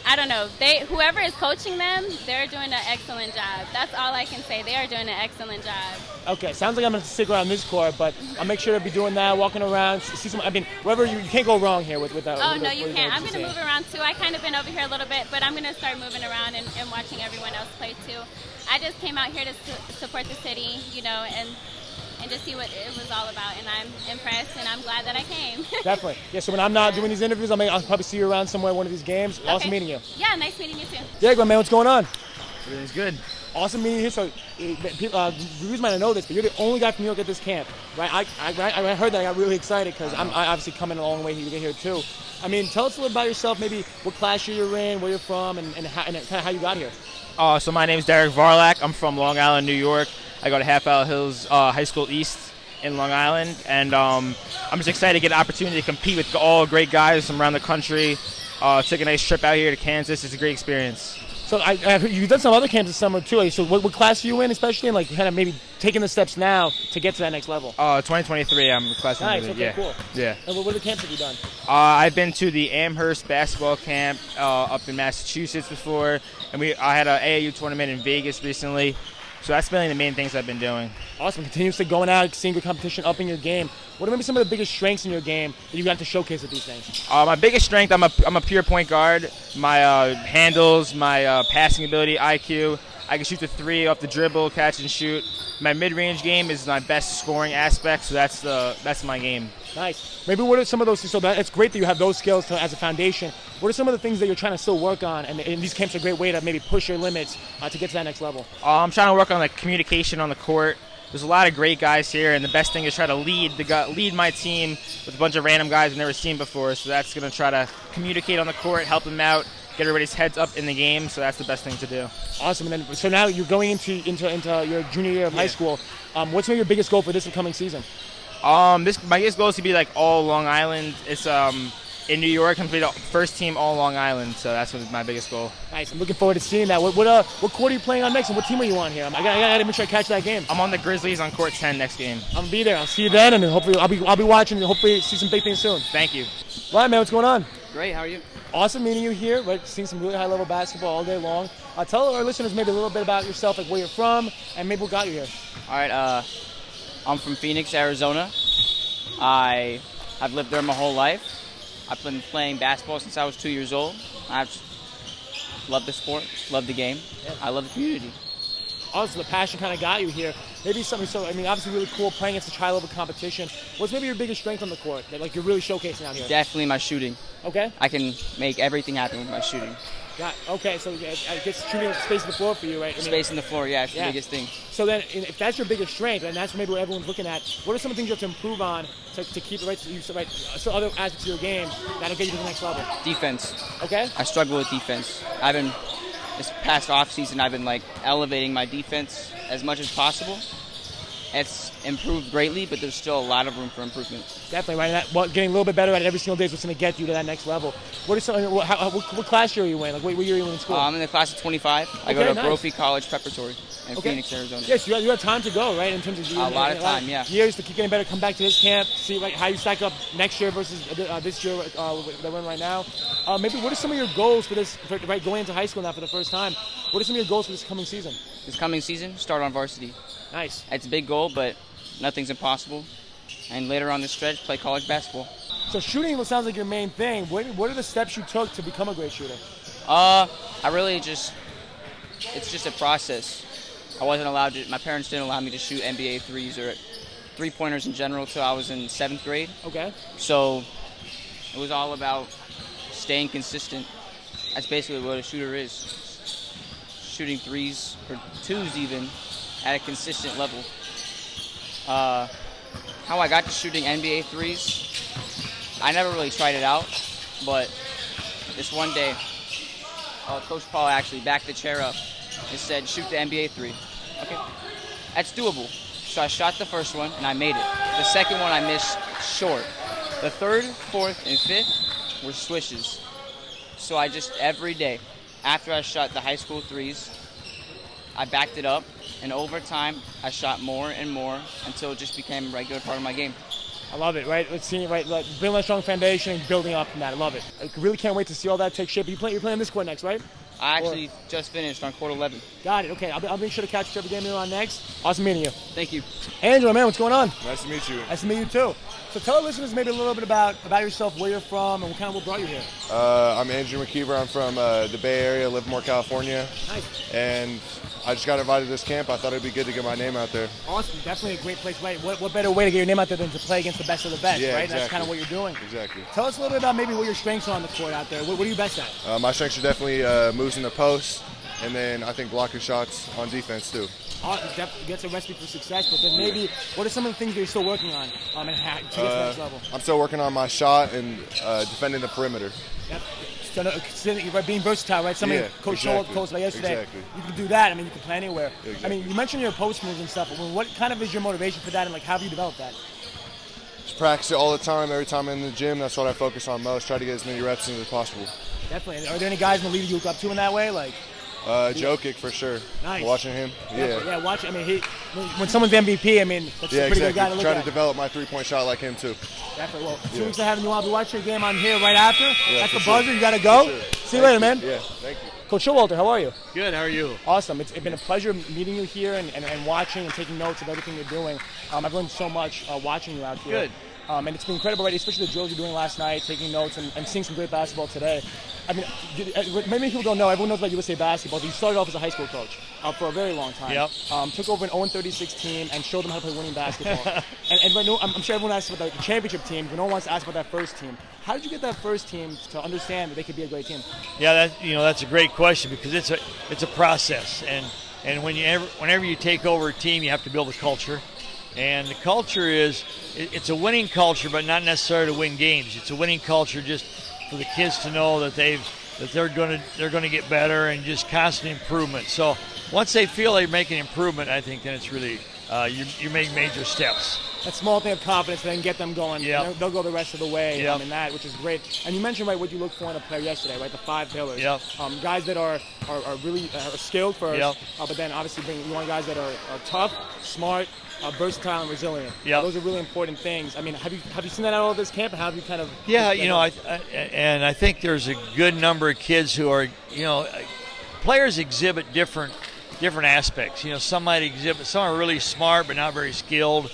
I don't know. Whoever is coaching them, they're doing an excellent job. That's all I can say. They are doing an excellent job. Okay, sounds like I'm going to stick around this court, but I'll make sure to be doing that, walking around, see some. I mean, wherever you can't go wrong here with that. Oh, no, you can't. I'm going to move around too. I kind of been over here a little bit, but I'm going to start moving around and watching everyone else play too. I just came out here to support the city, and just see what it was all about, and I'm impressed, and I'm glad that I came. Definitely. Yeah, so when I'm not doing these interviews, I'll probably see you around somewhere one of these games. Okay. Awesome meeting you. Yeah, nice meeting you too. Yeah, man, what's going on? Everything's good. Awesome meeting you here. So, viewers might not know this, but you're the only guy from New York at this camp, right? I heard that. I got really excited because I obviously coming a long way here to get here too. I mean, tell us a little about yourself, maybe what class you're in, where you're from, and kind of how you got here. So my name is Derek Varlak. I'm from Long Island, New York. I go to Half Hour Hills High School East in Long Island, and I'm just excited to get an opportunity to compete with all great guys from around the country. Took a nice trip out here to Kansas. It's a great experience. So you've done some other camps this summer too. So what class are you in, especially, and kind of maybe taking the steps now to get to that next level? 2023, I'm class nice. number. Okay, yeah. Cool. Yeah. And what other camps have you done? I've been to the Amherst basketball camp up in Massachusetts before, and I had an AAU tournament in Vegas recently. So that's really the main things I've been doing. Awesome. Continuously going out, seeing good competition, upping your game. What are maybe some of the biggest strengths in your game that you got to showcase at these things? My biggest strength, I'm a pure point guard. My handles, my passing ability, IQ. I can shoot the three off the dribble, catch and shoot. My mid-range game is my best scoring aspect, so that's my game. Nice. Maybe what are some of those? So it's great that you have those skills as a foundation. What are some of the things that you're trying to still work on? And these camps are a great way to maybe push your limits to get to that next level. I'm trying to work on communication on the court. There's a lot of great guys here, and the best thing is try to lead my team with a bunch of random guys I've never seen before. So that's going to try to communicate on the court, help them out, get everybody's heads up in the game. So that's the best thing to do. Awesome. And then, so now you're going into your junior year of high school. What's maybe your biggest goal for this upcoming season? My biggest goal is to be all Long Island. It's in New York, I'm the first team all Long Island, so that's my biggest goal. Nice. I'm looking forward to seeing that. What court are you playing on next, and what team are you on here? I gotta make sure I catch that game. I'm on the Grizzlies on court 10 next game. I'm gonna be there. I'll see you then, and hopefully I'll be watching, and hopefully see some big things soon. Thank you. Right, man. What's going on? Great. How are you? Awesome meeting you here. Right, seeing some really high-level basketball all day long. Tell our listeners maybe a little bit about yourself, where you're from, and maybe what got you here. All right. I'm from Phoenix, Arizona. I've lived there my whole life. I've been playing basketball since I was 2 years old. I've loved the sport, loved the game. Yeah. I love the community. Also, the passion kind of got you here. Maybe something obviously really cool playing against such high-level competition. What's maybe your biggest strength on the court that you're really showcasing out here? Definitely my shooting. Okay. I can make everything happen with my shooting. Okay, so I guess shooting space in the floor for you, right? Space in the floor, yeah, it's the biggest thing. So then, if that's your biggest strength, and that's maybe what everyone's looking at, what are some of the things you have to improve on to keep so other aspects of your game that'll get you to the next level? Defense. Okay. I struggle with defense. This past off season, I've been like elevating my defense as much as possible. It's improved greatly, but there's still a lot of room for improvement. Definitely, right? Getting a little bit better at it every single day is what's going to get you to that next level. What class year are you in? Like, what year are you in school? I'm in the class of 25. I go to Brophy College Preparatory in Phoenix, Arizona. Yes, you have time to go, right? In terms of a lot of time, yeah. Years to keep getting better. Come back to this camp, see how you stack up next year versus this year that we're in right now. Maybe what are some of your goals for this? Going into high school now for the first time. What are some of your goals for this coming season? This coming season, start on varsity. Nice. It's a big goal, but nothing's impossible. And later on the stretch, play college basketball. So shooting sounds like your main thing. What are the steps you took to become a great shooter? It's just a process. I wasn't allowed to, my parents didn't allow me to shoot NBA threes or three-pointers in general until I was in 7th grade. Okay. So it was all about staying consistent. That's basically what a shooter is. Shooting threes, or twos even, at a consistent level. How I got to shooting NBA threes, I never really tried it out, but this one day, Coach Paul actually backed the chair up and said, shoot the NBA three. Okay, that's doable. So I shot the first one and I made it. The second one I missed short. The third, fourth, and fifth were swishes. So I just, every day, after I shot the high school threes, I backed it up, and over time, I shot more and more until it just became a regular part of my game. I love it, right? Let's see, right? Like building a strong foundation and building up from that. I love it. I really can't wait to see all that take shape. You're playing this court next, right? I actually just finished on court 11. Got it. Okay, I'll make sure to catch you every game you're on next. Awesome meeting you. Thank you. Andrew, man, what's going on? Nice to meet you. Nice to meet you too. So tell our listeners maybe a little bit about yourself, where you're from, and what brought you here. I'm Andrew McKeever. I'm from the Bay Area, Livermore, California. Nice. And I just got invited to this camp. I thought it'd be good to get my name out there. Awesome. Definitely a great place. Right? What better way to get your name out there than to play against the best of the best, yeah, right? Exactly. That's kind of what you're doing. Exactly. Tell us a little bit about maybe what your strengths are on the court out there. What are you best at? My strengths are definitely moves in the post, and then I think blocking shots on defense too. Gets a recipe for success, but then maybe what are some of the things you're still working on to get to the next level? I'm still working on my shot and defending the perimeter. Yep. So, being versatile, right? Something Coach Scholl told us yesterday. Exactly. You can do that. I mean, you can play anywhere. Exactly. I mean, you mentioned your post moves and stuff. But what kind of is your motivation for that, and how have you developed that? Just practice it all the time. Every time I'm in the gym, that's what I focus on most. Try to get as many reps in as possible. Definitely. Are there any guys in the league you look up to in that way, like? Jokic for sure. Nice. Watching him. Yeah, watch. I mean, when someone's MVP, I mean, that's a pretty good guy to look at. Try to develop my three-point shot like him too. Definitely. Well, 2 weeks of having you on. I'll be watching your game on here right after. Yeah, that's the sure. buzzer. You got to go. Sure. See you later, man. Yeah, thank you. Coach Showalter, how are you? Good. How are you? Awesome. It's been a pleasure meeting you here and watching and taking notes of everything you're doing. I've learned so much watching you out here. Good. And it's been incredible, right? Especially the drills you're doing last night, taking notes and seeing some great basketball today. I mean, many people don't know. Everyone knows about USA Basketball. But you started off as a high school coach for a very long time. Yep. Took over an 0-36 team and showed them how to play winning basketball. and I'm sure everyone asks about the championship team, but no one wants to ask about that first team. How did you get that first team to understand that they could be a great team? Yeah, that's a great question because it's a process, and whenever you take over a team, you have to build a culture. And the culture it's a winning culture, but not necessarily to win games. It's a winning culture just for the kids to know that they're going to get better and just constant improvement. So once they feel they're making improvement, I think then it's really you make major steps. That small thing of confidence, then get them going. Yep. They'll go the rest of the way Yep. in that, which is great. And you mentioned what you look for in a player yesterday, right? The 5 pillars. Yep. Guys that are really skilled first, Yep. but then obviously you want guys that are tough, smart, versatile, and resilient. Yep. Those are really important things. I mean, have you seen that at all this camp? How have you kind of? Yeah, I think there's a good number of kids who are, players exhibit different aspects. Some are really smart but not very skilled.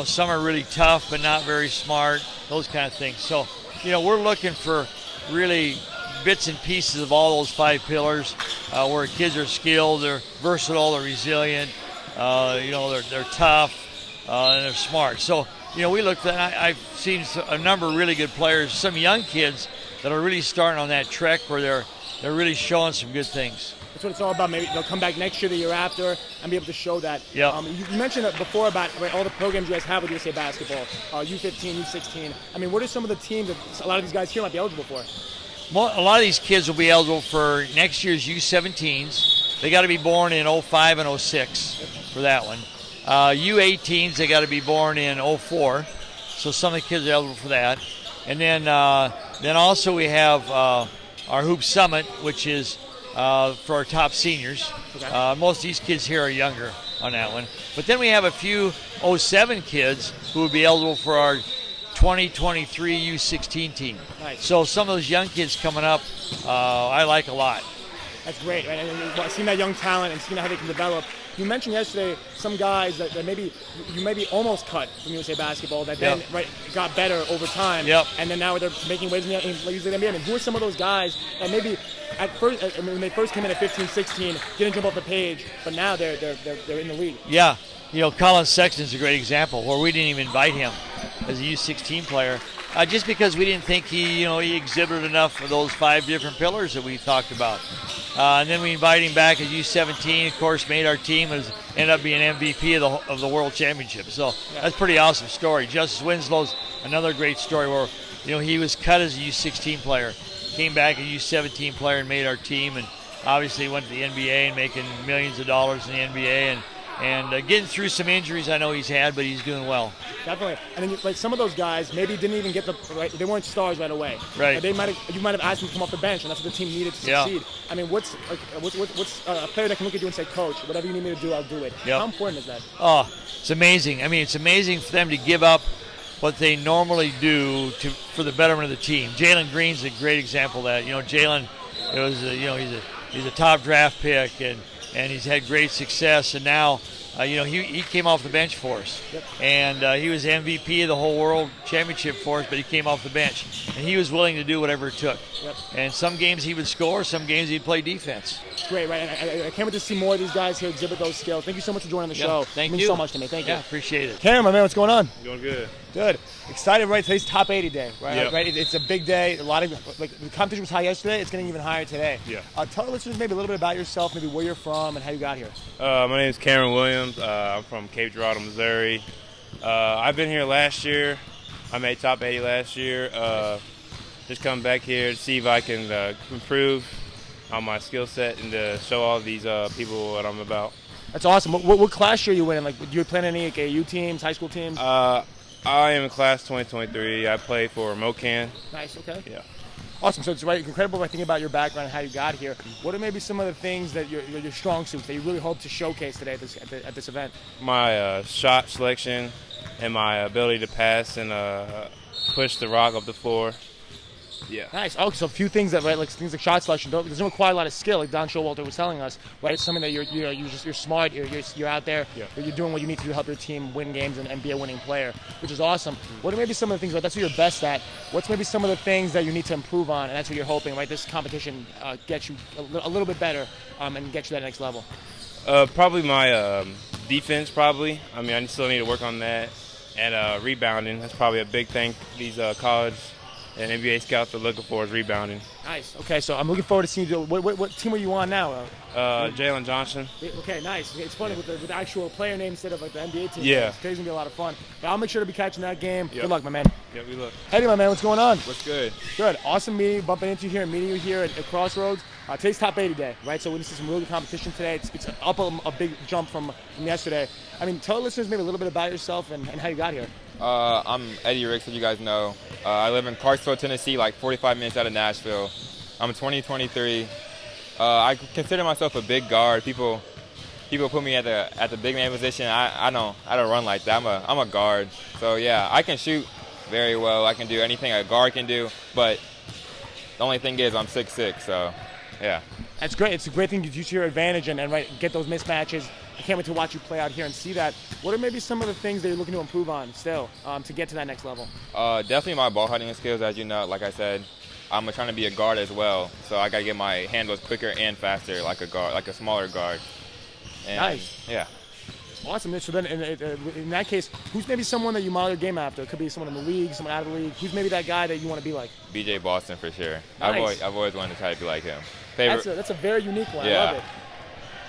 Some are really tough but not very smart. Those kind of things. So, we're looking for really bits and pieces of all those 5 pillars, where kids are skilled, they're versatile, they're resilient. They're tough and they're smart. So, we look at that. I've seen a number of really good players, some young kids that are really starting on that trek where they're really showing some good things. That's what it's all about. Maybe they'll come back next year, the year after, and be able to show that. Yeah. You mentioned it before about all the programs you guys have with USA Basketball, U15, U16. I mean, what are some of the teams that a lot of these guys here might be eligible for? Well, a lot of these kids will be eligible for next year's U17s. They got to be born in 05 and 06 for that one. U18s, they got to be born in 04. So some of the kids are eligible for that. And then also we have our Hoop Summit, which is for our top seniors. Okay. Most of these kids here are younger on that one. But then we have a few 07 kids who would be eligible for our 2023 U16 team. Nice. So some of those young kids coming up, I like a lot. That's great, right? And seeing that young talent and seeing how they can develop. You mentioned yesterday some guys that maybe you maybe almost cut from USA Basketball that then got better over time. Yep. And then now they're making waves in the NBA. I mean, who are some of those guys that maybe at first, when they first came in at 15, 16, didn't jump off the page, but now they're in the league? Yeah. Colin Sexton's a great example where we didn't even invite him as a U16 player. Just because we didn't think he exhibited enough of those 5 different pillars that we talked about. And then we invited him back at U17, of course, made our team, ended up being MVP of the World Championship. So that's a pretty awesome story. Justice Winslow's another great story where, he was cut as a U16 player, came back as a U17 player and made our team, and obviously went to the NBA and making millions of dollars in the NBA and getting through some injuries I know he's had, but he's doing well. Definitely. And then like some of those guys maybe didn't even get they weren't stars right away. Right. You might have asked them to come off the bench, and that's what the team needed to succeed. I mean, what's a player that can look at you and say, "Coach, whatever you need me to do, I'll do it." Yep. How important is that? Oh, it's amazing. I mean, it's amazing for them to give up what they normally do for the betterment of the team. Jalen Green's a great example of that. Jalen, he's a top draft pick and he's had great success, and now he came off the bench for us. Yep. And he was MVP of the whole World Championship for us, but he came off the bench, and he was willing to do whatever it took. Yep. And some games he would score, some games he'd play defense. Great, right? And I can't wait to see more of these guys here exhibit those skills. Thank you so much for joining the show. Thank it means you so much to me. Thank you. Yeah, appreciate it. Cam, my man, what's going on? Doing good. Good. Excited, right? Today's top 80 day, right? Yep. Right? It's a big day. A lot of the competition was high yesterday. It's getting even higher today. Yeah. Tell the listeners maybe a little bit about yourself, maybe where you're from and how you got here. My name is Wiliams. I'm from Cape Girardeau, Missouri. I've been here last year. I made top 80 last year. Just coming back here to see if I can improve on my skill set and to show all these people what I'm about. That's awesome. What class are you in? Like, do you play in any AAU teams, high school teams? I am in class 2023. I play for MoCan. Nice. Okay. Yeah. Awesome. So it's incredible by thinking about your background and how you got here. What are maybe some of the things that your strong suits that you really hope to showcase today at this event? My shot selection and my ability to pass and push the rock up the floor. Yeah. Nice. Oh, so a few things that things like shot selection doesn't require a lot of skill, like Don Showalter was telling us. Right, it's something that you're smart. You're out there. Yeah. You're doing what you need to do to help your team win games and be a winning player, which is awesome. What are maybe some of the things? Right, that's what you're best at. What's maybe some of the things that you need to improve on, and that's what you're hoping. Right, this competition gets you a little bit better and get you to that next level. Probably my defense. Probably. I mean, I still need to work on that, and rebounding. That's probably a big thing. These college and NBA scouts are looking for is rebounding. Nice. Okay, so I'm looking forward to seeing you. What team are you on now? Jalen Johnson. Okay, nice. It's funny with the actual player name instead of like the NBA team. Yeah. It's going to be a lot of fun. But I'll make sure to be catching that game. Yep. Good luck, my man. Yeah, we look. Hey, my man, what's going on? What's good? Good. Awesome bumping into you here and meeting you here at Crossroads. Today's top 80 day, right? So we're going to see some really good competition today. It's up a big jump from yesterday. I mean, tell the listeners maybe a little bit about yourself and how you got here. I'm Eddie Ricks, if you guys know. I live in Clarksville, Tennessee, like 45 minutes out of Nashville. I'm 2023. I consider myself a big guard. People put me at the big man position. I don't run like that. I'm a guard. So yeah, I can shoot very well. I can do anything a guard can do. But the only thing is I'm 6'6", so yeah. That's great. It's a great thing to use to your advantage and get those mismatches. I can't wait to watch you play out here and see that. What are maybe some of the things that you're looking to improve on still to get to that next level? Definitely my ball handling skills, as you know. Like I said, I'm trying to be a guard as well, so I got to get my handles quicker and faster, like a guard, like a smaller guard. And, nice. Yeah. Awesome. So then, in that case, who's maybe someone that you model your game after? It could be someone in the league, someone out of the league. Who's maybe that guy that you want to be like? BJ Boston for sure. Nice. I've always wanted to try to be like him. favorite. That's a very unique one. Yeah. I love it.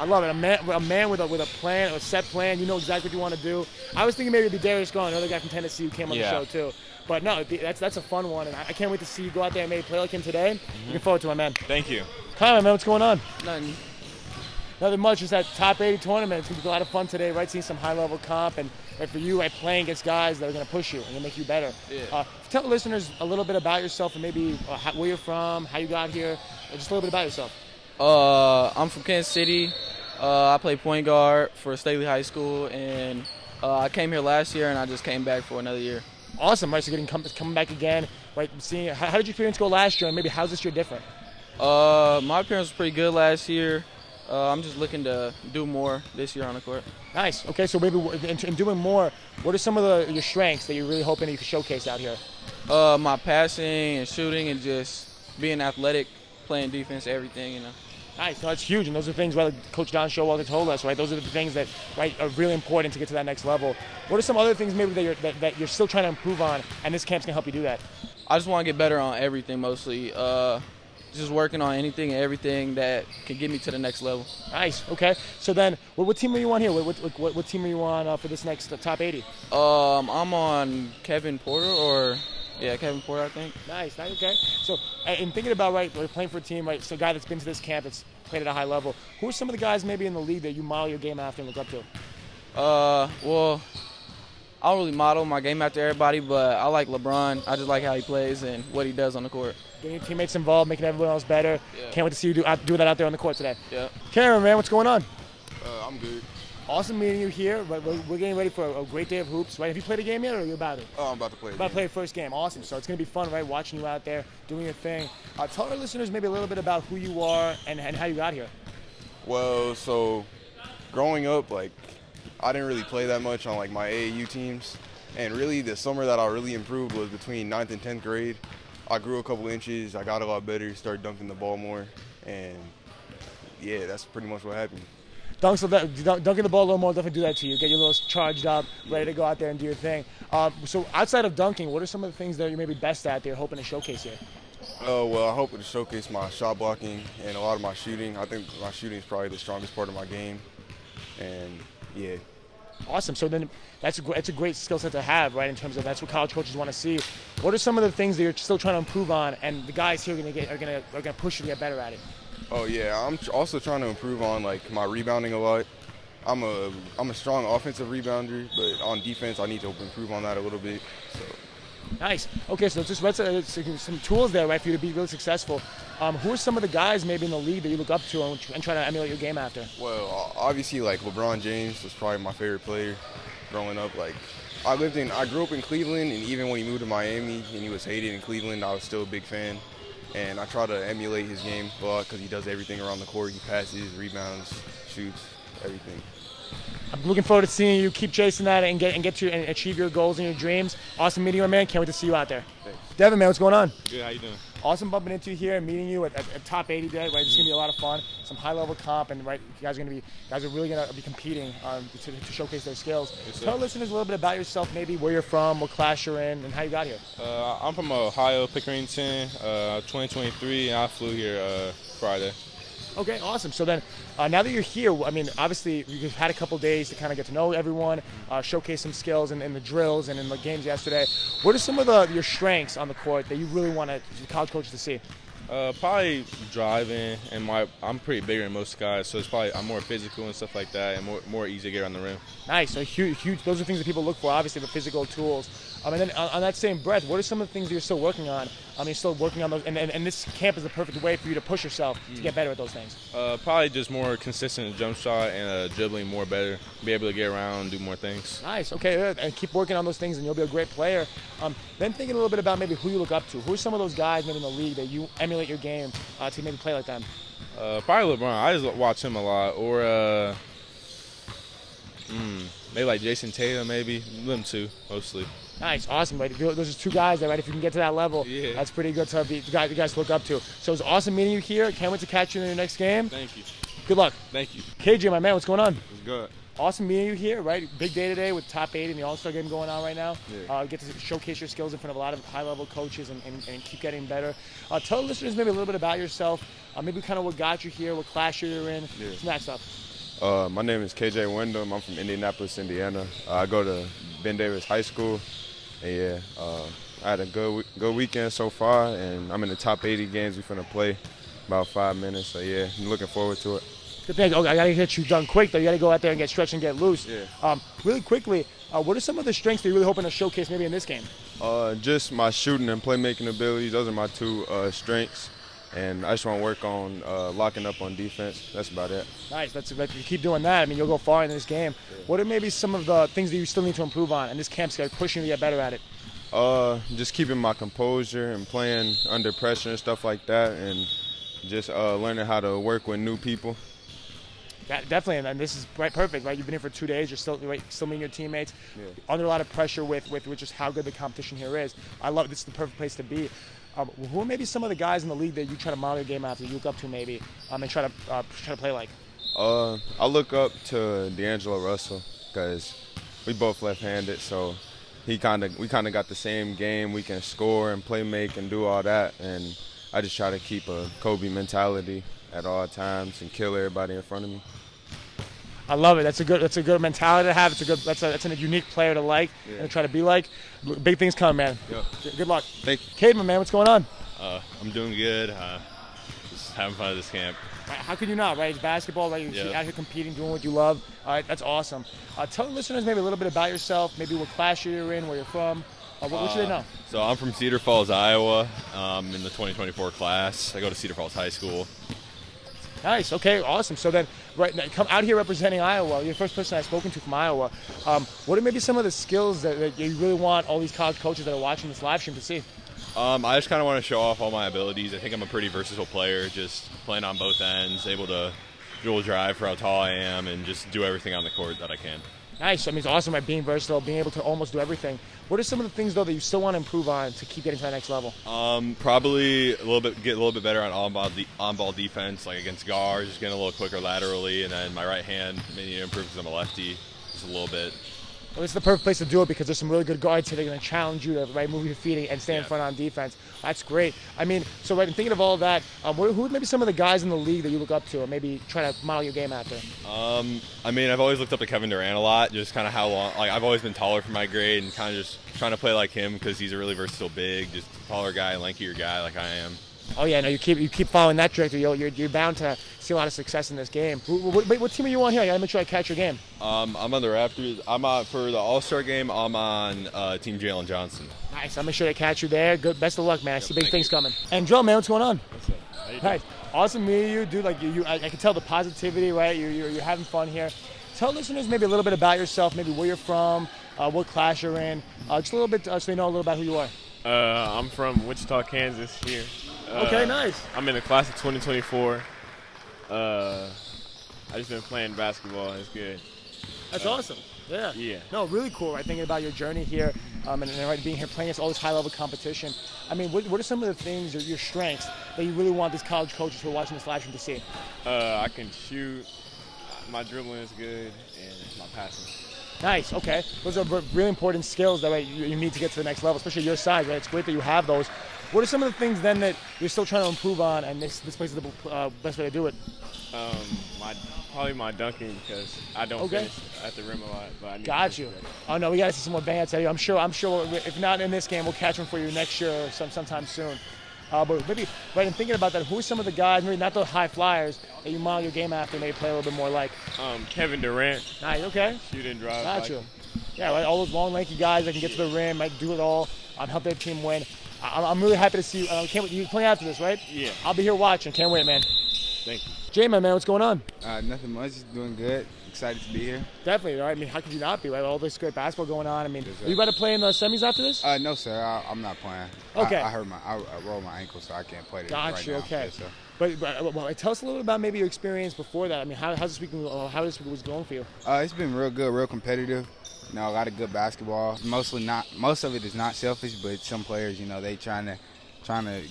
I love it. A man with a plan, a set plan. You know exactly what you want to do. I was thinking maybe it'd be Darius Garland, another guy from Tennessee who came on the show too. But no, that's a fun one, and I can't wait to see you go out there and maybe play like him today. Looking forward to it, man. Thank you. Kyan, man, what's going on? Nothing much. Just that top 80 tournament. It's gonna be a lot of fun today, right? Seeing some high-level comp, and for you, playing against guys that are gonna push you and gonna make you better. Yeah. Tell the listeners a little bit about yourself and maybe where you're from, how you got here, just a little bit about yourself. I'm from Kansas City. I play point guard for Staley High School, and I came here last year, and I just came back for another year. Awesome, right? So coming back again, right? Seeing how did your experience go last year, and maybe how's this year different? My appearance was pretty good last year. I'm just looking to do more this year on the court. Nice. Okay, so maybe in doing more, what are some of your strengths that you're really hoping that you can showcase out here? My passing and shooting, and just being athletic, playing defense, everything, you know. Nice. No, that's huge, and those are things like Coach Don Showalter told us, right? Those are the things that are really important to get to that next level. What are some other things maybe that you're still trying to improve on, and this camp's gonna help you do that? I just want to get better on everything, mostly. Just working on anything and everything that can get me to the next level. Nice. Okay. So then, what team are you on here? What team are you on for this next top 80? I'm on Kevin Porter, Kevin Porter, I think. Nice. Okay. So, in thinking about playing for a team, right? So, a guy that's been to this camp, that's played at a high level. Who are some of the guys maybe in the league that you model your game after and look up to? Well, I don't really model my game after everybody, but I like LeBron. I just like how he plays and what he does on the court. Getting your teammates involved, making everyone else better. Yeah. Can't wait to see you do that out there on the court today. Yeah. Cameron, man, what's going on? I'm good. Awesome meeting you here. We're getting ready for a great day of hoops, right? Have you played a game yet, or are you about it? Oh, I'm about to play. About to play your first game. Awesome. So it's going to be fun, right? Watching you out there doing your thing. Tell our listeners maybe a little bit about who you are and how you got here. Well, so growing up, I didn't really play that much on my AAU teams, and really the summer that I really improved was between 9th and 10th grade. I grew a couple inches. I got a lot better. Started dunking the ball more, and yeah, that's pretty much what happened. Dunking the ball a little more definitely do that to you. Get you a little charged up, ready to go out there and do your thing. So outside of dunking, what are some of the things that you're maybe best at that you're hoping to showcase here? Well, I hope to showcase my shot blocking and a lot of my shooting. I think my shooting is probably the strongest part of my game, and yeah. Awesome. So then that's a great skill set to have, right, in terms of that's what college coaches want to see. What are some of the things that you're still trying to improve on, and the guys here are going to push you to get better at it? Oh yeah, I'm also trying to improve on my rebounding a lot. I'm a strong offensive rebounder, but on defense I need to improve on that a little bit. So. Nice. Okay, so it's some tools there, right, for you to be really successful. Who are some of the guys maybe in the league that you look up to and try to emulate your game after? Well, obviously LeBron James was probably my favorite player growing up. I grew up in Cleveland, and even when he moved to Miami and he was hated in Cleveland, I was still a big fan. And I try to emulate his game a lot because he does everything around the court. He passes, rebounds, shoots, everything. I'm looking forward to seeing you keep chasing that and get to and achieve your goals and your dreams. Awesome meeting you, man. Can't wait to see you out there. Thanks. Devin, man, what's going on? Good. How you doing? Awesome bumping into you here and meeting you at top 80 day. Right, it's gonna be a lot of fun. Some high-level comp, and right, you guys are really gonna be competing to showcase their skills. Yes, tell listeners a little bit about yourself, maybe where you're from, what class you're in, and how you got here. I'm from Ohio, Pickerington, 2023, and I flew here Friday. Okay, awesome. So then, now that you're here, I mean, obviously you've had a couple days to kind of get to know everyone, showcase some skills in the drills and in the games yesterday. What are some of your strengths on the court that you really want college coaches to see? Probably driving, and I'm pretty bigger than most guys, so I'm more physical and stuff like that, and more easy to get around the rim. Nice. So huge. Those are things that people look for, obviously, the physical tools. And then on that same breath, what are some of the things that you're still working on? You're still working on those, and this camp is the perfect way for you to push yourself to get better at those things. Probably just more consistent jump shot and dribbling more better, be able to get around and do more things. Nice. Okay, and keep working on those things, and you'll be a great player. Then thinking a little bit about maybe who you look up to. Who are some of those guys maybe in the league that you emulate your game to maybe play like them? Probably LeBron. I just watch him a lot, or maybe like Jason Tatum, maybe them two mostly. Nice, awesome, right? Those are two guys that, right? If you can get to that level, that's pretty good to be the guys to look up to. So it's awesome meeting you here. Can't wait to catch you in your next game. Thank you. Good luck. Thank you. KJ, my man, what's going on? It's good. awesome meeting you here, right? Big day today with top 8 in the All-Star game going on right now. Yeah. Get to showcase your skills in front of a lot of high-level coaches and keep getting better. Tell the listeners maybe a little bit about yourself, maybe kind of what got you here, what class you're in, some of that stuff. My name is KJ Wyndham. I'm from Indianapolis, Indiana. I go to Ben Davis High School. And I had a good weekend so far, and I'm in the top 80 games we're going to play about 5 minutes. So, yeah, I'm looking forward to it. Good thing. Okay, I got to get you done quick, though. You got to go out there and get stretched and get loose. Yeah. Really quickly, what are some of the strengths that you're really hoping to showcase maybe in this game? Just my shooting and playmaking abilities. Those are my 2 strengths. And I just want to work on locking up on defense. That's about it. Nice. You keep doing that. I mean, you'll go far in this game. Yeah. What are maybe some of the things that you still need to improve on? And this camp's pushing you to get better at it. Just keeping my composure and playing under pressure and stuff like that, and just learning how to work with new people. Yeah, definitely, and this is perfect, right? You've been here for 2 days. You're still meeting your teammates. Yeah. Under a lot of pressure with just how good the competition here is. I love it. This is the perfect place to be. Who are maybe some of the guys in the league that you try to model your game after, you look up to maybe, and try to play like? I look up to D'Angelo Russell because we both left-handed, so we kind of got the same game. We can score and play make and do all that, and I just try to keep a Kobe mentality at all times and kill everybody in front of me. I love it. That's a good mentality to have. That's a unique player to like and try to be like. Big things coming, man. Yep. Good luck. Thank you. Cade, my man, what's going on? I'm doing good. Just having fun at this camp. How could you not, right? It's basketball, right? You're out here competing, doing what you love. All right, that's awesome. Tell the listeners maybe a little bit about yourself, maybe what class you're in, where you're from. What should they know? So I'm from Cedar Falls, Iowa. In the 2024 class. I go to Cedar Falls High School. Nice. Okay. Awesome. So then, right now, come out here representing Iowa. You're the first person I've spoken to from Iowa. What are maybe some of the skills that you really want all these college coaches that are watching this live stream to see? I just kind of want to show off all my abilities. I think I'm a pretty versatile player, just playing on both ends, able to dual drive for how tall I am, and just do everything on the court that I can. Nice. I mean, it's awesome at being versatile, being able to almost do everything. What are some of the things, though, that you still want to improve on to keep getting to that next level? Probably get a little bit better on on-ball defense, like against guards, just getting a little quicker laterally, and then my right hand may need to improve because I'm a lefty, just a little bit. Well, it's the perfect place to do it because there's some really good guards here. They're going to challenge you to move your feet and stay in front on defense. That's great. I mean, so in thinking of all that, who are maybe some of the guys in the league that you look up to or maybe try to model your game after? I mean, I've always looked up to Kevin Durant a lot, just kind of how long. Like, I've always been taller for my grade and kind of just trying to play like him because he's a really versatile big, just taller guy, lankier guy like I am. Oh yeah, no, you keep following that trajectory. You're bound to see a lot of success in this game. What team are you on here? I gotta make sure I catch your game. I'm on the Raptors. I'm on for the All-Star game. I'm on Team Jalen Johnson. Nice. I'll make sure to catch you there. Good. Best of luck, man. I see big things coming. Andrell, man, what's going on? Nice. Awesome meeting you, dude. Like I can tell the positivity, right? You're having fun here. Tell listeners maybe a little bit about yourself, maybe where you're from, what class you're in, just a little bit so they know a little about who you are. I'm from Wichita, Kansas here. Okay, nice. I'm in the class of 2024. I just been playing basketball. It's good. That's awesome. Yeah. Yeah. No, really cool. Right, thinking about your journey here, and right, being here, playing against all this high-level competition. I mean, what are some of the things, or your strengths, that you really want these college coaches who are watching this live stream to see? I can shoot. My dribbling is good, and my passing. Nice. Okay. Those are really important skills that you need to get to the next level, especially your size. Right. It's great that you have those. What are some of the things then that you're still trying to improve on, and this place is the best way to do it? Probably my dunking because I don't finish at the rim a lot. But I need Got you. Oh no, we got to see some more bands. I'm sure. If not in this game, we'll catch them for you next year or sometime soon. But maybe, right, in thinking about that, who are some of the guys, maybe not the high flyers, that you model your game after, maybe play a little bit more like? Kevin Durant. Nice. Okay. Shoot and drive. Got you. Yeah, right. All those long, lanky guys that can get to the rim, might do it all, help their team win. I'm really happy to see you. Can't wait. You're playing after this, right? Yeah. I'll be here watching. Can't wait, man. Thank you. Jay, my man, what's going on? Nothing much. Just doing good. Excited to be here. Definitely. Right? I mean, how could you not be? Right? All this great basketball going on. I mean, are you about to play in the semis after this? No, sir. I'm not playing. Okay. I rolled my ankle, so I can't play this Got right you. now. Okay. Yes, sir. But tell us a little bit about maybe your experience before that. I mean, how this week was going for you? It's been real good, real competitive. You know, a lot of good basketball. Most of it is not selfish, but some players, you know, they trying to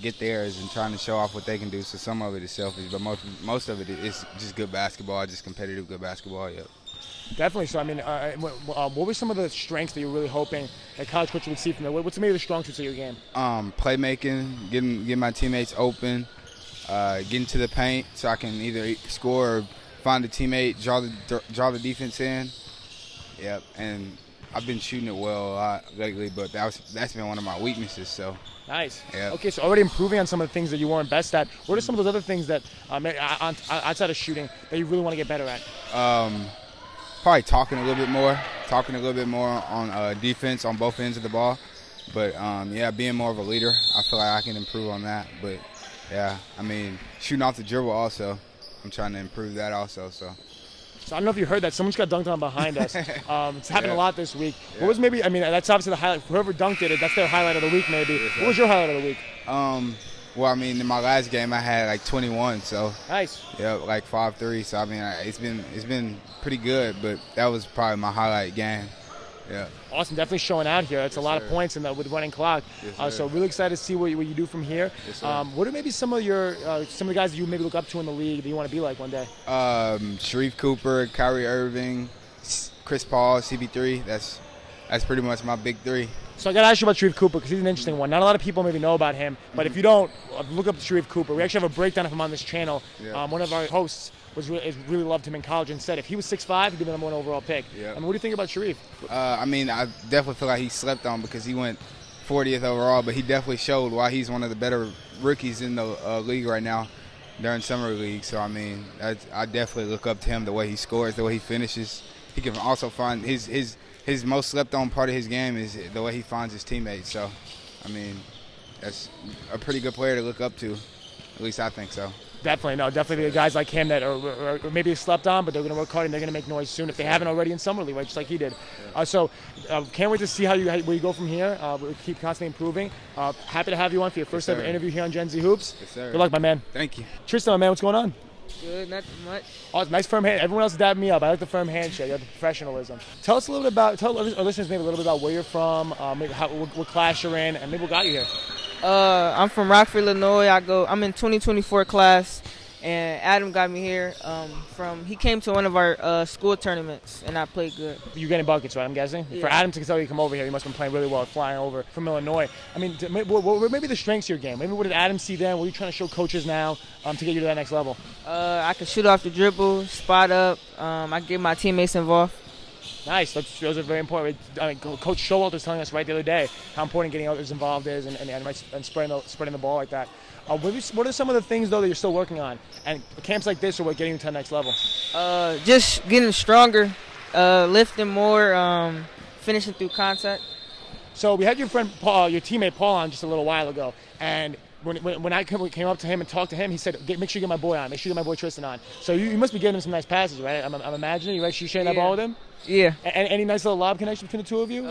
get theirs and trying to show off what they can do. So some of it is selfish, but most of it is just good basketball, just competitive good basketball. Yep. Definitely. So, I mean, what were some of the strengths that you're really hoping that college coach would see from there? What's maybe the strong suits of your game? Playmaking, getting my teammates open, getting to the paint so I can either score or find a teammate, draw the defense in. Yep, and I've been shooting it well a lot lately, but that's been one of my weaknesses. So. Nice. Yep. Okay, so already improving on some of the things that you weren't best at. What are some of those other things that, outside of shooting, that you really want to get better at? Probably talking a little bit more on defense on both ends of the ball. But, being more of a leader, I feel like I can improve on that. But, yeah, I mean, shooting off the dribble also, I'm trying to improve that also. So I don't know if you heard that. Someone just got dunked on behind us. It's happened a lot this week. What was maybe, that's obviously the highlight. Whoever dunked it, that's their highlight of the week maybe. What was your highlight of the week? Well, I mean, in my last game, I had like 21. So nice. Yeah, like 5-3. So, I mean, it's been pretty good, but that was probably my highlight game. Yeah. Awesome, definitely showing out here. That's a lot of points with running clock. Yes, so really excited to see what you do from here. Yes, what are maybe some of the guys that you maybe look up to in the league that you want to be like one day? Sharife Cooper, Kyrie Irving, Chris Paul, CP3. That's pretty much my big three. So I got to ask you about Sharife Cooper because he's an interesting one. Not a lot of people maybe know about him, but if you don't, look up Sharife Cooper. We actually have a breakdown of him on this channel. Yeah. One of our hosts really loved him in college and said if he was 6'5", he'd be the number 1 overall pick. Yeah. I mean, what do you think about Sharife? I mean, I definitely feel like he slept on because he went 40th overall, but he definitely showed why he's one of the better rookies in the league right now during summer league. So, I mean, I definitely look up to him, the way he scores, the way he finishes. He can also find his most slept on part of his game is the way he finds his teammates. So, I mean, that's a pretty good player to look up to. At least I think so. Definitely the guys like him that are maybe slept on, but they're going to work hard and they're going to make noise soon if they haven't already in summer league, right? Just like he did. Can't wait to see where you go from here. We'll keep constantly improving. Happy to have you on for your first ever interview here on Gen Z Hoops. Yes, sir. Good luck, my man. Thank you. Tristan, my man, what's going on? Good, not much. Oh, nice firm hand. Everyone else dabbed me up. I like the firm handshake. You have the professionalism. Tell us a little bit tell our listeners maybe a little bit about where you're from, maybe what class you're in, and maybe what got you here. I'm from Rockford, Illinois. I'm in 2024 class, and Adam got me here. He came to one of our school tournaments, and I played good. You're getting buckets, right? I'm guessing. Yeah. For Adam to tell you to come over here, he must have been playing really well, flying over from Illinois. I mean, what were maybe the strengths of your game? Maybe what did Adam see then? What are you trying to show coaches now to get you to that next level? I can shoot off the dribble, spot up. I get my teammates involved. Nice. Those are very important. I mean, Coach Showalter was telling us right the other day how important getting others involved is and spreading the ball like that. What are some of the things, though, that you're still working on? And camps like this are what getting you to the next level? Just getting stronger, lifting more, finishing through contact. So we had your friend Paul, your teammate Paul, on just a little while ago, and when I came up to him and talked to him, he said, make sure you get my boy on. Make sure you get my boy Tristian on. So you must be getting him some nice passes, right? I'm imagining. You right? You sharing that ball with him? Yeah. Any nice little lob connection between the two of you?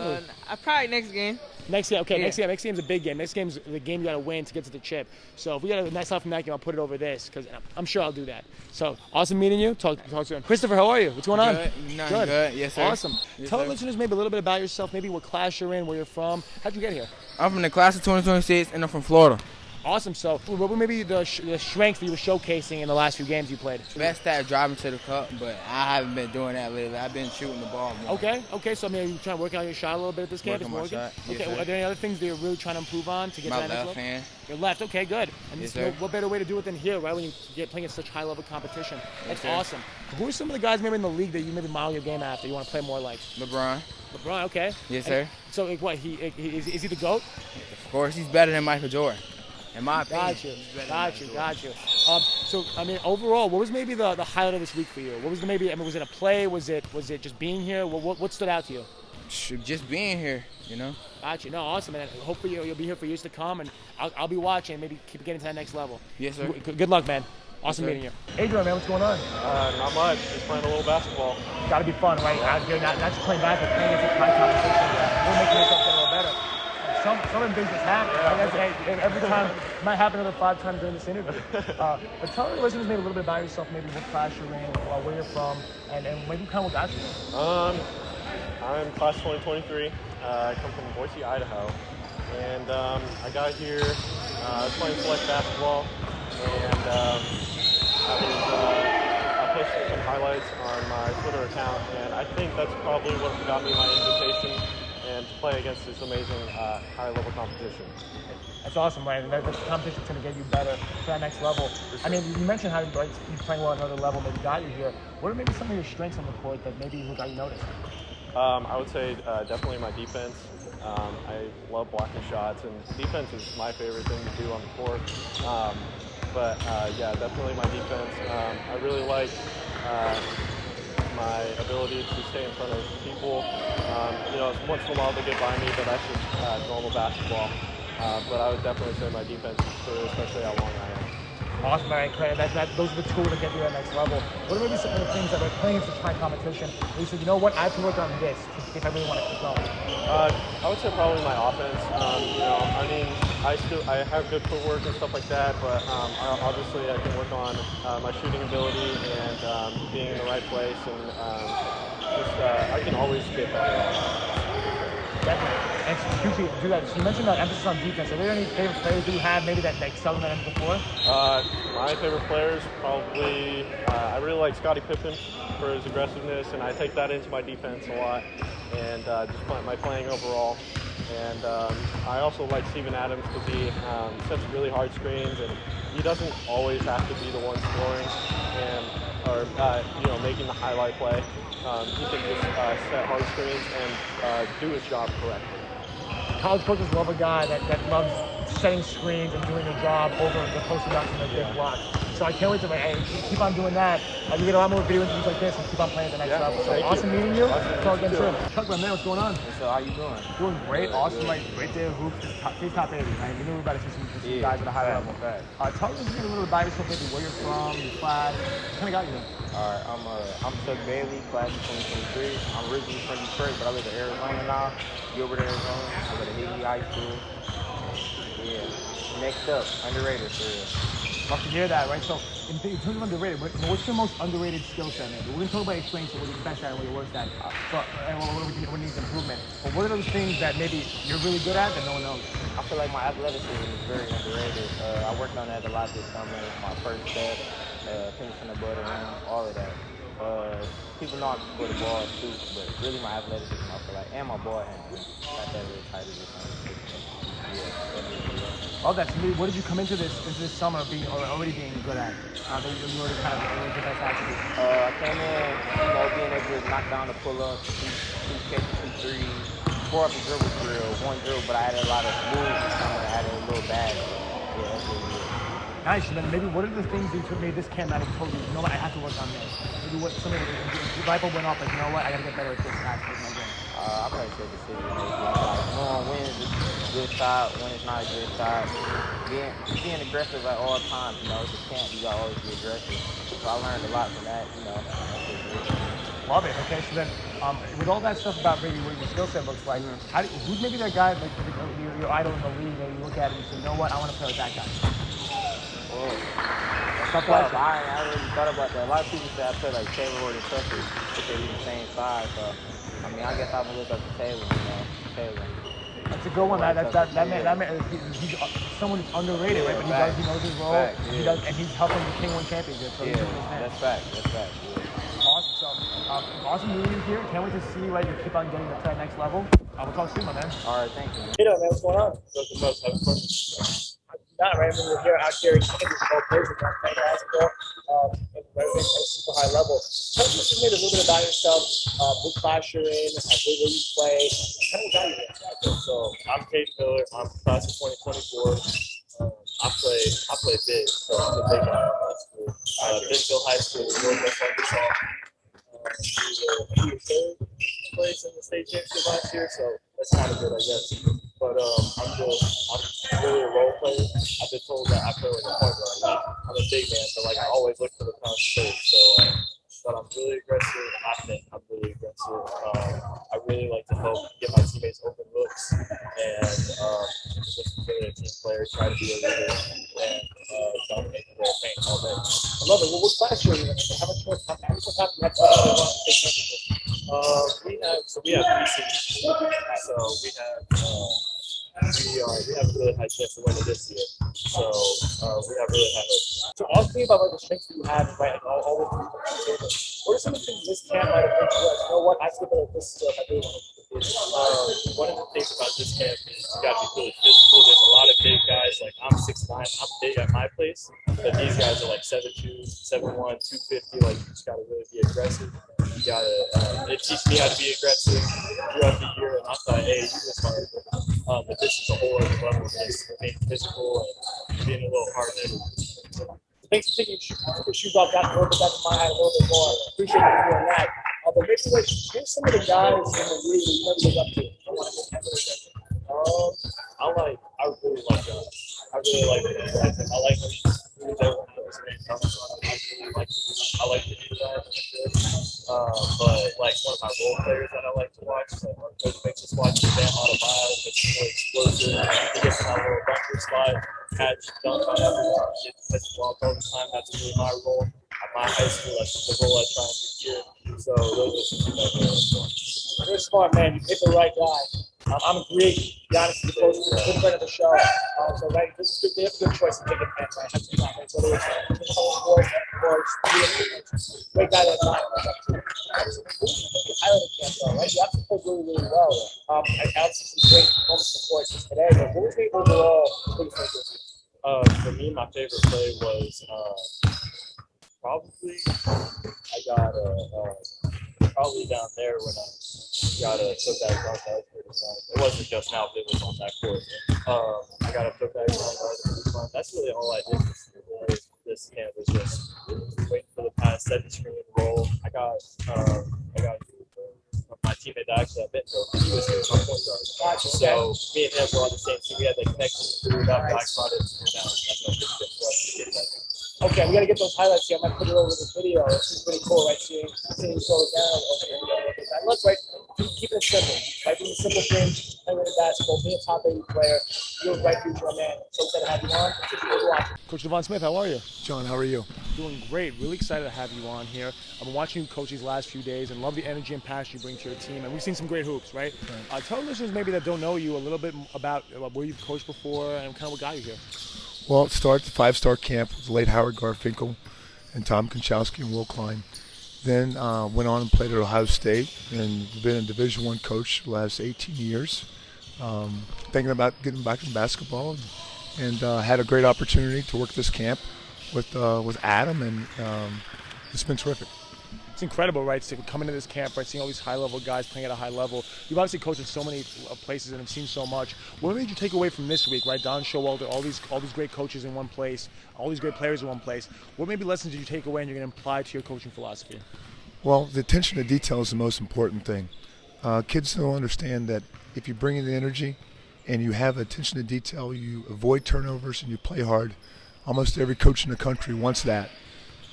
Probably next game. Next game, okay. Yeah. Next game's a big game. Next game's the game you got to win to get to the chip. So if we got a nice lob from that game, I'll put it over this because I'm sure I'll do that. So awesome meeting you. Talk soon. Christopher, how are you? What's going on? Good. Yes, sir. Awesome. Yes, Tell sir. the listeners maybe a little bit about yourself, maybe what class you're in, where you're from. How'd you get here? I'm from the class of 2026, and I'm from Florida. Awesome. So what were maybe the strengths that you were showcasing in the last few games you played? Best at driving to the cup, but I haven't been doing that lately. I've been shooting the ball more. Okay. So I mean, are you trying to work on your shot a little bit at this camp? Working my shot. Yes, Okay. sir. Are there any other things that you're really trying to improve on to get My to that next left level? hand. Your left. Okay, good. And Yes, this, sir. what better way to do it than here, right? When you get playing at such high level competition. That's sir. awesome. Who are some of the guys maybe in the league that you maybe model your game after? You want to play more like? LeBron. LeBron. Okay. Yes, And sir. so like what? Is he the GOAT? Of course, he's better than Michael Jordan. In my opinion. Got you. So I mean, overall, what was maybe the highlight of this week for you? What was was it a play? Was it just being here? What stood out to you? Just being here, you know. Got you. No, awesome, man. Hopefully you'll be here for years to come, and I'll be watching and maybe keep getting to that next level. Yes, sir. Good luck, man. Awesome Yes, meeting you. Adrian, man, what's going on? Not much. Just playing a little basketball. Got to be fun, right? Out here, not just playing basketball, playing against high competition. We're making yourself get a little better. Some of the things just happen. Right? Every time, it might happen another 5 times during this interview. But tell the listeners maybe a little bit about yourself, maybe what class you're in, where you're from, and maybe kind of what got you there. I'm class 2023. I come from Boise, Idaho. And I got here, I was playing select basketball, and I played watching some highlights on my Twitter account, and I think that's probably what got me my invitation and to play against this amazing high-level competition. That's awesome, right? And that competition's going to get you better to that next level. I mean, you mentioned how like, you playing well at another level maybe got you here. What are maybe some of your strengths on the court that maybe got you noticed? I would say definitely my defense. I love blocking shots, and defense is my favorite thing to do on the court. Yeah, definitely my defense. I really like my ability to stay in front of people. Once in a while they get by me, but that's just normal basketball. But I would definitely say my defense is clear, especially how long I am. Awesome, man. Those are the tools to get you to that next level. What are maybe some of the things that are playing in such high competition where you said, you know what, I have to work on this if I really want to keep going? I would say probably my offense. I have good footwork and stuff like that, but obviously I can work on my shooting ability and being in the right place, and I can always get better. Definitely. And usually do that. So you mentioned that emphasis on defense. Are there any favorite players you have maybe that excel in that end before? My favorite players probably, I really like Scottie Pippen for his aggressiveness, and I take that into my defense a lot, and just my playing overall. And I also like Steven Adams because he sets really hard screens, and he doesn't always have to be the one scoring or making the highlight play. He can just set hard screens and do his job correctly. College coaches love a guy that loves setting screens and doing the job over the post ups and the big blocks. So I can't wait to keep on doing that. You get a lot more video interviews like this and keep on playing at the next level. So awesome meeting you. Talk again soon. Chuck, man, what's going on? So how you doing? Doing great. Awesome. Great day of hoops. Top 80, right? We knew we were about to see some guys at a high level. Tell us a little about yourself, maybe where you're from, your class. What kind of got you there? All right, I'm Chuck Bailey, class of 2023. I'm originally from Detroit, but I live in Arizona now, Gilbert, Arizona. I go to Higley High School. Yeah. Next up, underrated for real. Love to hear that, right? So, in terms of underrated, what's your most underrated skill set, maybe? We're going to talk about your strengths, what you're best at and what you're worst at, and what needs improvement. But what are those things that maybe you're really good at that no one knows? I feel like my athleticism is very underrated. I worked on that a lot this summer. My first step, finishing the butter rim, all of that. People know I can score the ball too, but really my athleticism, I feel like, and my ball handling. Got that really tight as Oh, that's me. What did you come into this summer already being good at? That you already kind of the best attribute. I came in, being able to knock down the pull-ups, two catches, 2 threes, 4 up the dribble drill, 1 dribble, but I had a lot of moves this summer. I had a little bag. Yeah, that's what it is. Nice. And then maybe what are the things that made this camp that have told you, I have to work on this? Maybe what something the light bulb went off, like, you know what, I got to get better at this aspect of my game. I probably say decision making. Like, knowing when is a good shot, when it's not a good shot. Being aggressive at all times, it's a camp, you got to always be aggressive. So I learned a lot from that, Love it. Okay, so then with all that stuff about maybe what your skill set looks like, who's maybe that guy, like your idol in the league, that you look at it and you say, you know what, I want to play with that guy? I already thought about that. A lot of people say I play like Taylor or the Tucker, but they're the same size. So, I guess I'm gonna look up to Taylor. Taylor. That's a good one. That man, he's someone who's underrated, right? But he knows his role. And he's helping the King win championship. So he's doing his thing. That's fact. Yeah. Awesome. So, awesome meeting you here. Can't wait to see you keep on getting to that next level. We'll talk soon, my man. All right, thank you. Hey, man, what's going on? Not right. We're here out here in Kansas, all places, playing basketball at a super high level. Tell us just maybe a little bit about yourself, what class you're in, where you play, kind of got you there. So I'm Cade Miller. I'm class of 2024. I play big, so I'm the big guy in high school. Bigville High School, Northwest Arkansas. We were third place in the state championship last year, so that's kind of good, I guess. But I'm really a role player. I've been told that I play like a point guard. I'm a big man, so I always look for the pound space. So, but I'm really aggressive. I think I'm really aggressive. I really like to help get my teammates open looks and just be a team player, try to be a leader, and dominate the paint all day. I love it. Well, what class are you in? How much more time do you have to take we have Visting. So we have a really high chance of winning this year. So we have really high hopes. So I was thinking about like the strengths that you have, right, and all the things. What are some of the things this camp might have been to us? You know what? I feel like this stuff I really want to do. One of the things about this camp is you got to be really physical. There's a lot of big guys. Like I'm 6'9", I'm big at my place, but these guys are like 7'2", 7'1", 250. Like you just got to really be aggressive. You got to. It teaches me how to be aggressive throughout the year, and I thought, hey, you just hard. But this is a whole other level of just being physical and being a little hard-headed. Thanks for taking your shoes off, got to work with that to my height a little bit more. Appreciate you doing that. But maybe here's some of the guys in the league you never look up to. I want to get I really like him. I like him. Everyone knows his name comes from. I like to do that. But like one of my role players that I like to watch, like our coach makes us watch Bam Adebayo. It's really explosive. He gets in that little bunker spot, catch, dunk on everyone, gets touch the ball all the time. That's really my role. At my high school, that's the role I try and do here. So those are some things I do. You're a smart man. You picked the right guy. I'm a Greek. Giannis is the closest, good friend of the show. So right, this is good. They have a good choice to take it back. Right? That's not right. So there's sport or great guy that's not. I like the camp though, right? You have to play really, really well. I had some great moments of course today. But what was the overall big focus? For me, my favorite play was probably I got probably down there when I took that dunk. That was pretty fun. It wasn't just now, it was on that court. I got to put that dunk. That was pretty fun. That's really all I did this camp was just waiting for the pass, set the screen, roll. I got my teammate that actually I met though. He was here my point guard. So me and him were on the same team. We had that connection through that black spot and down. That's what for us to get that. Okay, we got to get those highlights here. I might put it over this video. This is pretty cool, right? Seeing you slow it down. Okay. Look, right? Keep it simple. Right? Doing simple things, playing with basketball, being a top 80 player. You're a bright future, man. So excited to have you on. Coach Devon Smith, how are you? John, how are you? Doing great. Really excited to have you on here. I've been watching you coach these last few days and love the energy and passion you bring to your team. And we've seen some great hoops, right? Tell listeners maybe that don't know you a little bit about where you've coached before and kind of what got you here. Well, it started the 5-star camp with the late Howard Garfinkel and Tom Konchowski and Will Klein. Then went on and played at Ohio State and been a Division I coach the last 18 years. Thinking about getting back in basketball and had a great opportunity to work this camp with Adam, and it's been terrific. It's incredible, right? So coming to this camp, right, seeing all these high-level guys playing at a high level. You've obviously coached in so many places and have seen so much. What made you take away from this week, right? Don Showalter, all these great coaches in one place, all these great players in one place. What maybe lessons did you take away and you're going to apply to your coaching philosophy? Well, the attention to detail is the most important thing. Kids don't understand that if you bring in the energy and you have attention to detail, you avoid turnovers and you play hard. Almost every coach in the country wants that.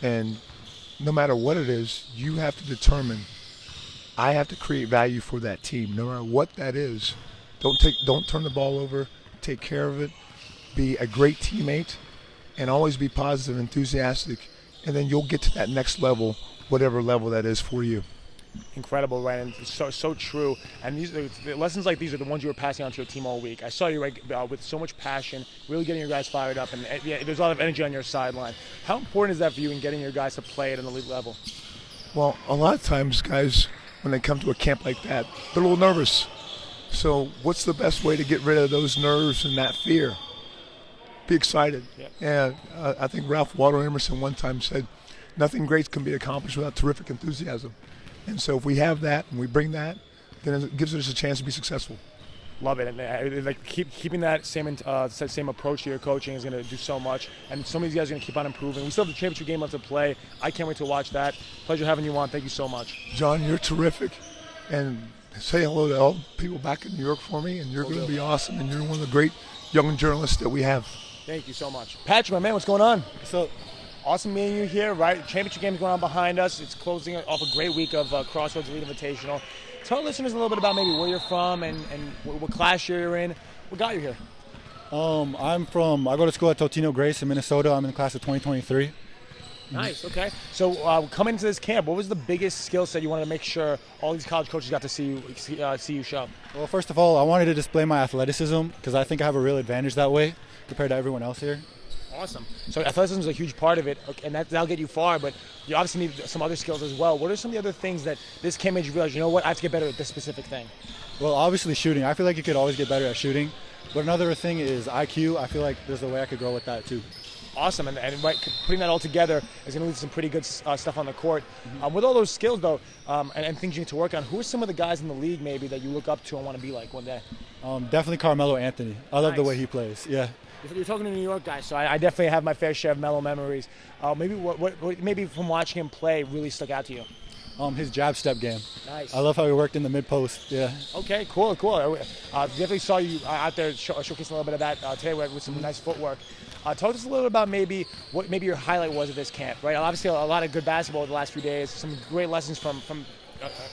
And no matter what it is, you have to determine, I have to create value for that team, no matter what that is. Don't turn the ball over, take care of it, be a great teammate, and always be positive, enthusiastic, and then you'll get to that next level, whatever level that is for you. Incredible, right? And so true. And the lessons like these are the ones you were passing on to your team all week. I saw you with so much passion, really getting your guys fired up, and there's a lot of energy on your sideline. How important is that for you in getting your guys to play at an elite level? Well, a lot of times, guys, when they come to a camp like that, they're a little nervous. So what's the best way to get rid of those nerves and that fear? Be excited. Yep. And I think Ralph Waldo Emerson one time said, nothing great can be accomplished without terrific enthusiasm. And so if we have that and we bring that, then it gives us a chance to be successful. Love it. And like keeping that same approach to your coaching is going to do so much. And some of these guys are going to keep on improving. We still have the championship game left to play. I can't wait to watch that. Pleasure having you on. Thank you so much. John, you're terrific. And say hello to all the people back in New York for me. And you're going to be awesome. And you're one of the great young journalists that we have. Thank you so much. Patrick, my man, what's going on? So awesome meeting you here, right? Championship game is going on behind us. It's closing off a great week of Crossroads Elite Invitational. Tell listeners a little bit about maybe where you're from and what class year you're in. What got you here? I go to school at Totino Grace in Minnesota. I'm in the class of 2023. Nice. Okay. So coming into this camp, what was the biggest skill set you wanted to make sure all these college coaches got to see you show? Well, first of all, I wanted to display my athleticism because I think I have a real advantage that way compared to everyone else here. Awesome. So athleticism is a huge part of it, and that'll get you far, but you obviously need some other skills as well. What are some of the other things that this camp made you realize, you know what, I have to get better at this specific thing? Well, obviously shooting. I feel like you could always get better at shooting. But another thing is IQ. I feel like there's a way I could grow with that too. Awesome, and right, putting that all together is going to lead to some pretty good stuff on the court. With all those skills, though, and things you need to work on, who are some of the guys in the league maybe that you look up to and want to be like one day? Definitely Carmelo Anthony. I love the way he plays. Yeah. You're talking to New York guys, so I definitely have my fair share of Melo memories. Maybe what maybe from watching him play really stuck out to you? His jab step game. Nice. I love how he worked in the mid post. Yeah. Okay, cool. Definitely saw you out there showcasing a little bit of that today with some nice footwork. Talk to us a little bit about maybe what maybe your highlight was of this camp, right? Obviously, a lot of good basketball the last few days, some great lessons from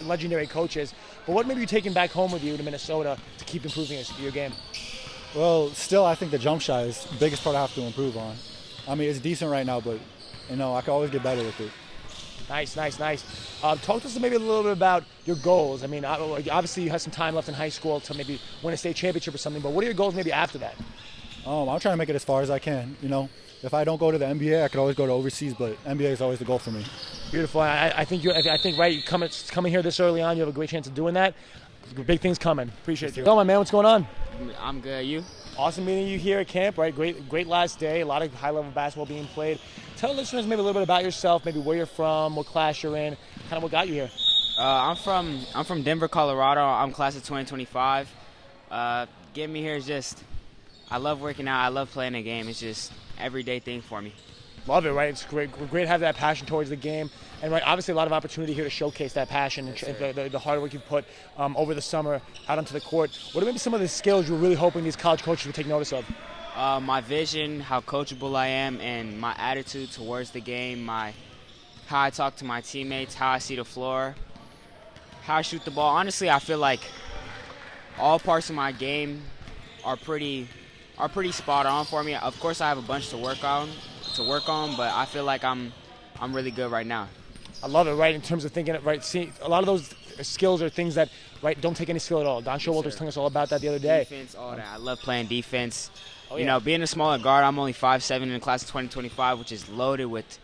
legendary coaches. But what maybe you taking back home with you to Minnesota to keep improving your game? Well, still, I think the jump shot is the biggest part I have to improve on. I mean, it's decent right now, but I can always get better with it. Nice. Talk to us maybe a little bit about your goals. I mean, obviously you have some time left in high school to maybe win a state championship or something, but what are your goals maybe after that? I'm trying to make it as far as I can. If I don't go to the NBA, I could always go to overseas, but NBA is always the goal for me. Beautiful. I think right, coming here this early on, you have a great chance of doing that. Big things coming. Appreciate you. Hello, my man. What's going on? I'm good. You? Awesome meeting you here at camp, right? Great last day. A lot of high-level basketball being played. Tell listeners maybe a little bit about yourself, maybe where you're from, what class you're in, kind of what got you here. I'm from Denver, Colorado. I'm class of 2025. Getting me here is just, I love working out. I love playing the game. It's just everyday thing for me. Love it, right? It's great to have that passion towards the game. And right, obviously a lot of opportunity here to showcase that passion and the hard work you've put over the summer out onto the court. What are maybe some of the skills you're really hoping these college coaches would take notice of? My vision, how coachable I am, and my attitude towards the game, how I talk to my teammates, how I see the floor, how I shoot the ball. Honestly, I feel like all parts of my game are pretty spot on for me. Of course, I have a bunch to work on, but I feel like I'm really good right now. I love it, right, in terms of thinking it, right, seeing a lot of those skills are things that, right, don't take any skill at all. Don Showalter was telling us all about that the other day. Defense, all that. I love playing defense. Oh, yeah. Being a smaller guard, I'm only 5'7" in the class of 2025, which is loaded with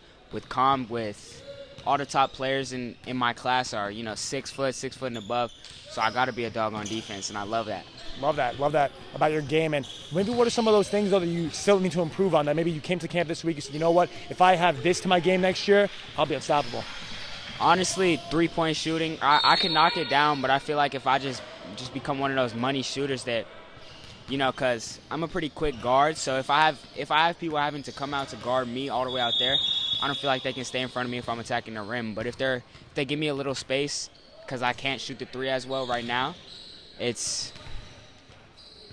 all the top players in my class are, 6 foot and above. So I got to be a dog on defense, and I love that. Love that about your game. And maybe what are some of those things, though, that you still need to improve on? That maybe you came to camp this week and said, you know what, if I have this to my game next year, I'll be unstoppable. Honestly, three-point shooting, I can knock it down, but I feel like if I just become one of those money shooters that, because I'm a pretty quick guard, so if I have people having to come out to guard me all the way out there, I don't feel like they can stay in front of me if I'm attacking the rim. But if they give me a little space, because I can't shoot the three as well right now, it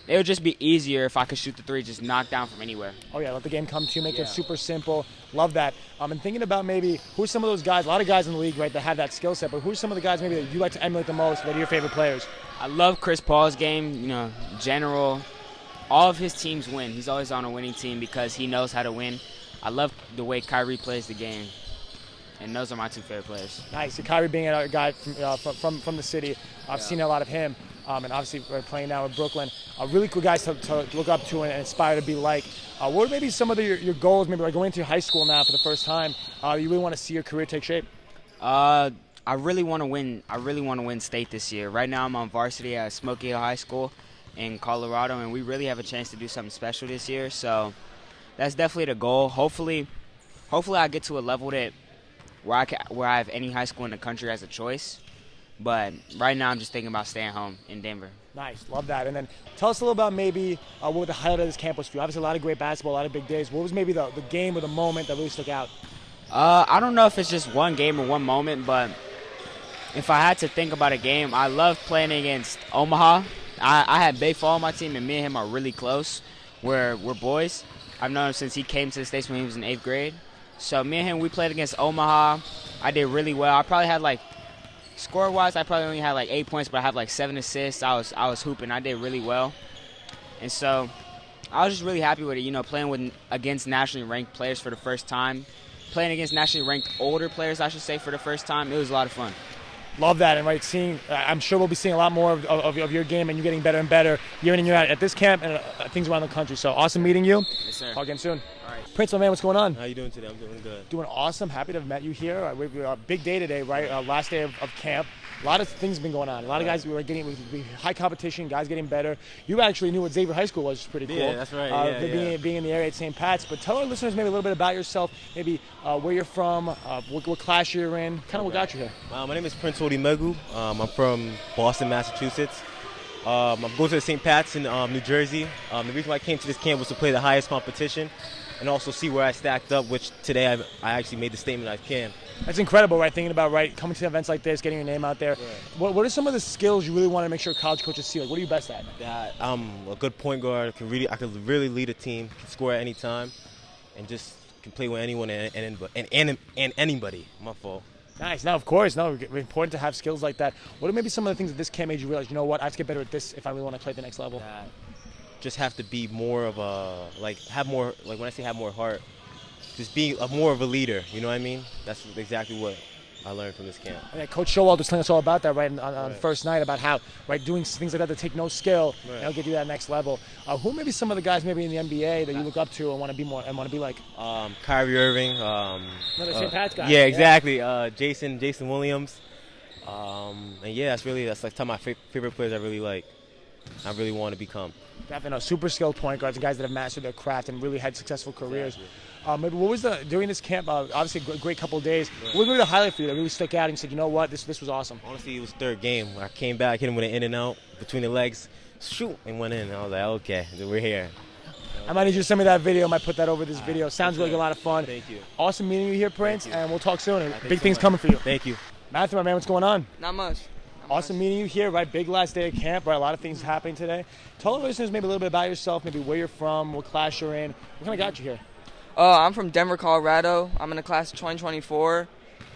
would just be easier if I could shoot the three, just knock down from anywhere. Oh, yeah, let the game come to you, make it super simple. Love that. And thinking about maybe who's some of those guys, a lot of guys in the league, right, that have that skill set, but who's some of the guys maybe that you like to emulate the most, that are your favorite players? I love Chris Paul's game, general. All of his teams win. He's always on a winning team because he knows how to win. I love the way Kyrie plays the game. And those are my two favorite players. Nice. Kyrie being a guy from the city, I've seen a lot of him. And obviously we're playing now in Brooklyn. Really cool guys to look up to and aspire to be like. What are maybe some of your goals, maybe like going into high school now for the first time, you really want to see your career take shape? I really want to win. I really want to win state this year. Right now I'm on varsity at Smoky Hill High School in Colorado, and we really have a chance to do something special this year. So that's definitely the goal. Hopefully I get to a level that where I have any high school in the country as a choice. But right now I'm just thinking about staying home in Denver. Nice. Love that. And then tell us a little about maybe what the highlight of this camp was for you. Obviously a lot of great basketball, a lot of big days. What was maybe the game or the moment that really stuck out? I don't know if it's just one game or one moment, but if I had to think about a game, I love playing against Omaha. I had Bay Fall on my team, and me and him are really close. We're boys. I've known him since he came to the States when he was in 8th grade. So me and him, we played against Omaha. I did really well. I probably had score-wise, I probably only had 8 points, but I had 7 assists. I was hooping. I did really well. And so I was just really happy with it, playing against nationally ranked players for the first time. playing against nationally ranked older players, I should say, for the first time. It was a lot of fun. Love that, and right, I'm sure we'll be seeing a lot more of your game, and you getting better and better year in and year out at this camp and things around the country. So awesome meeting you. Yes, sir. Talk again soon. All right. Prince, my man, what's going on? How you doing today? I'm doing good. Doing awesome. Happy to have met you here. We're big day today, right? Last day of camp. A lot of things have been going on. A lot of guys we high competition, guys getting better. You actually knew what Xavier High School was, which is pretty cool. Yeah, that's right. Being in the area at St. Pat's. But tell our listeners maybe a little bit about yourself, maybe where you're from, what class you're in, kind of what got you here. My name is Prince Odimegu. I'm from Boston, Massachusetts. I'm going to the St. Pat's in New Jersey. The reason why I came to this camp was to play the highest competition and also see where I stacked up, which today I actually made the statement I can. That's incredible, right? Thinking about, right, coming to events like this, getting your name out there. Right. What are some of the skills you really want to make sure college coaches see? Like, what are you best at? I'm a good point guard. I can really lead a team, can score at any time, and just can play with anyone and anybody. My fault. Nice. Now, of course, it's important to have skills like that. What are maybe some of the things that this camp made you realize, you know what, I have to get better at this if I really want to play at the next level? Just have to be more of when I say have more heart, just being more of a leader, you know what I mean? That's exactly what I learned from this camp. Yeah, Coach Showalter was telling us all about that, right, on the first night, about how, right, doing things like that take no skill, and it'll get you to that next level. Who maybe some of the guys maybe in the NBA that you look up to and want to be like? Kyrie Irving. Another St. Pat's guy. Yeah, exactly. Jason Wiliams. And yeah, that's like some of my favorite players I really want to become. Definitely, super skilled point guards and guys that have mastered their craft and really had successful careers. Maybe what was during this camp? Obviously, a great couple of days. What was maybe the highlight for you that really stuck out and you said, you know what, this was awesome? Honestly, it was third game. When I came back, hit him with an in and out between the legs, shoot, and went in. And I was like, okay, we're here. I might need you to send me that video. I might put that over this video. Sounds like a lot of fun. Thank you. Awesome meeting you here, Prince, and we'll talk soon. Big things coming for you. Thank you. Matthew, my man, what's going on? Not much. Awesome meeting you here, right? Big last day of camp, right? A lot of things happening today. Tell our listeners maybe a little bit about yourself, maybe where you're from, what class you're in. What kind of got you here? I'm from Denver, Colorado. I'm in the class of 2024,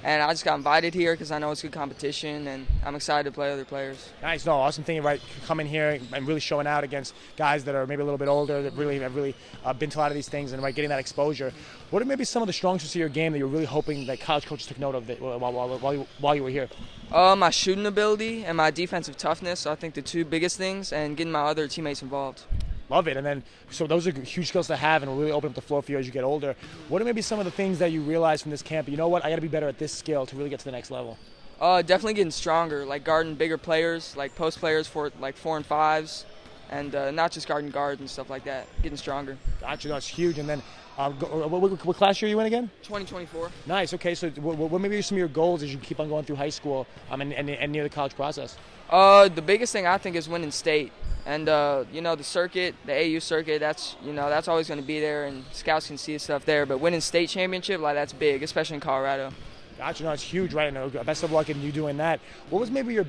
and I just got invited here because I know it's good competition, and I'm excited to play other players. Nice. No, awesome thing, right? Coming here and really showing out against guys that are maybe a little bit older, that really have been to a lot of these things, and right, getting that exposure. What are maybe some of the strong suits of your game that you're really hoping that college coaches took note of while you were here? My shooting ability and my defensive toughness, I think the two biggest things, and getting my other teammates involved. Love it. And then, so those are huge skills to have and will really open up the floor for you as you get older. What are maybe some of the things that you realize from this camp? You know what, I got to be better at this skill to really get to the next level. Definitely getting stronger, like guarding bigger players, like post players for like 4 and 5s, and not just guarding guards and stuff like that. Getting stronger. Gotcha. That's huge. And then, what class are you in again? 2024. Nice. Okay. So, what maybe are some of your goals as you keep on going through high school and near the college process? The biggest thing I think is winning state, and the circuit, the AU circuit. That's always going to be there, and scouts can see stuff there. But winning state championship, that's big, especially in Colorado. Gotcha. No, it's huge, right? No, best of luck in you doing that. What was maybe your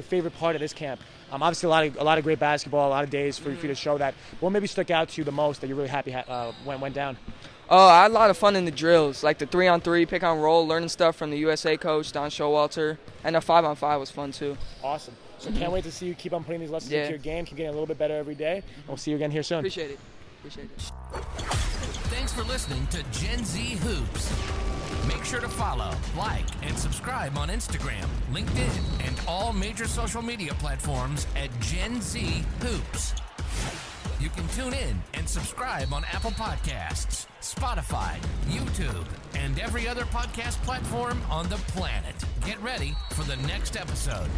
favorite part of this camp? Obviously, a lot of great basketball, a lot of days for you to show that. What maybe stuck out to you the most that you're really happy went down? I had a lot of fun in the drills, like the 3-on-3, pick on roll, learning stuff from the USA coach, Don Showalter, and the 5-on-5 was fun too. Awesome. So can't wait to see you keep on putting these lessons into your game, keep getting a little bit better every day. And we'll see you again here soon. Appreciate it. Thanks for listening to Gen Z Hoops. Make sure to follow, like, and subscribe on Instagram, LinkedIn, and all major social media platforms at Gen Z Hoops. You can tune in and subscribe on Apple Podcasts, Spotify, YouTube, and every other podcast platform on the planet. Get ready for the next episode.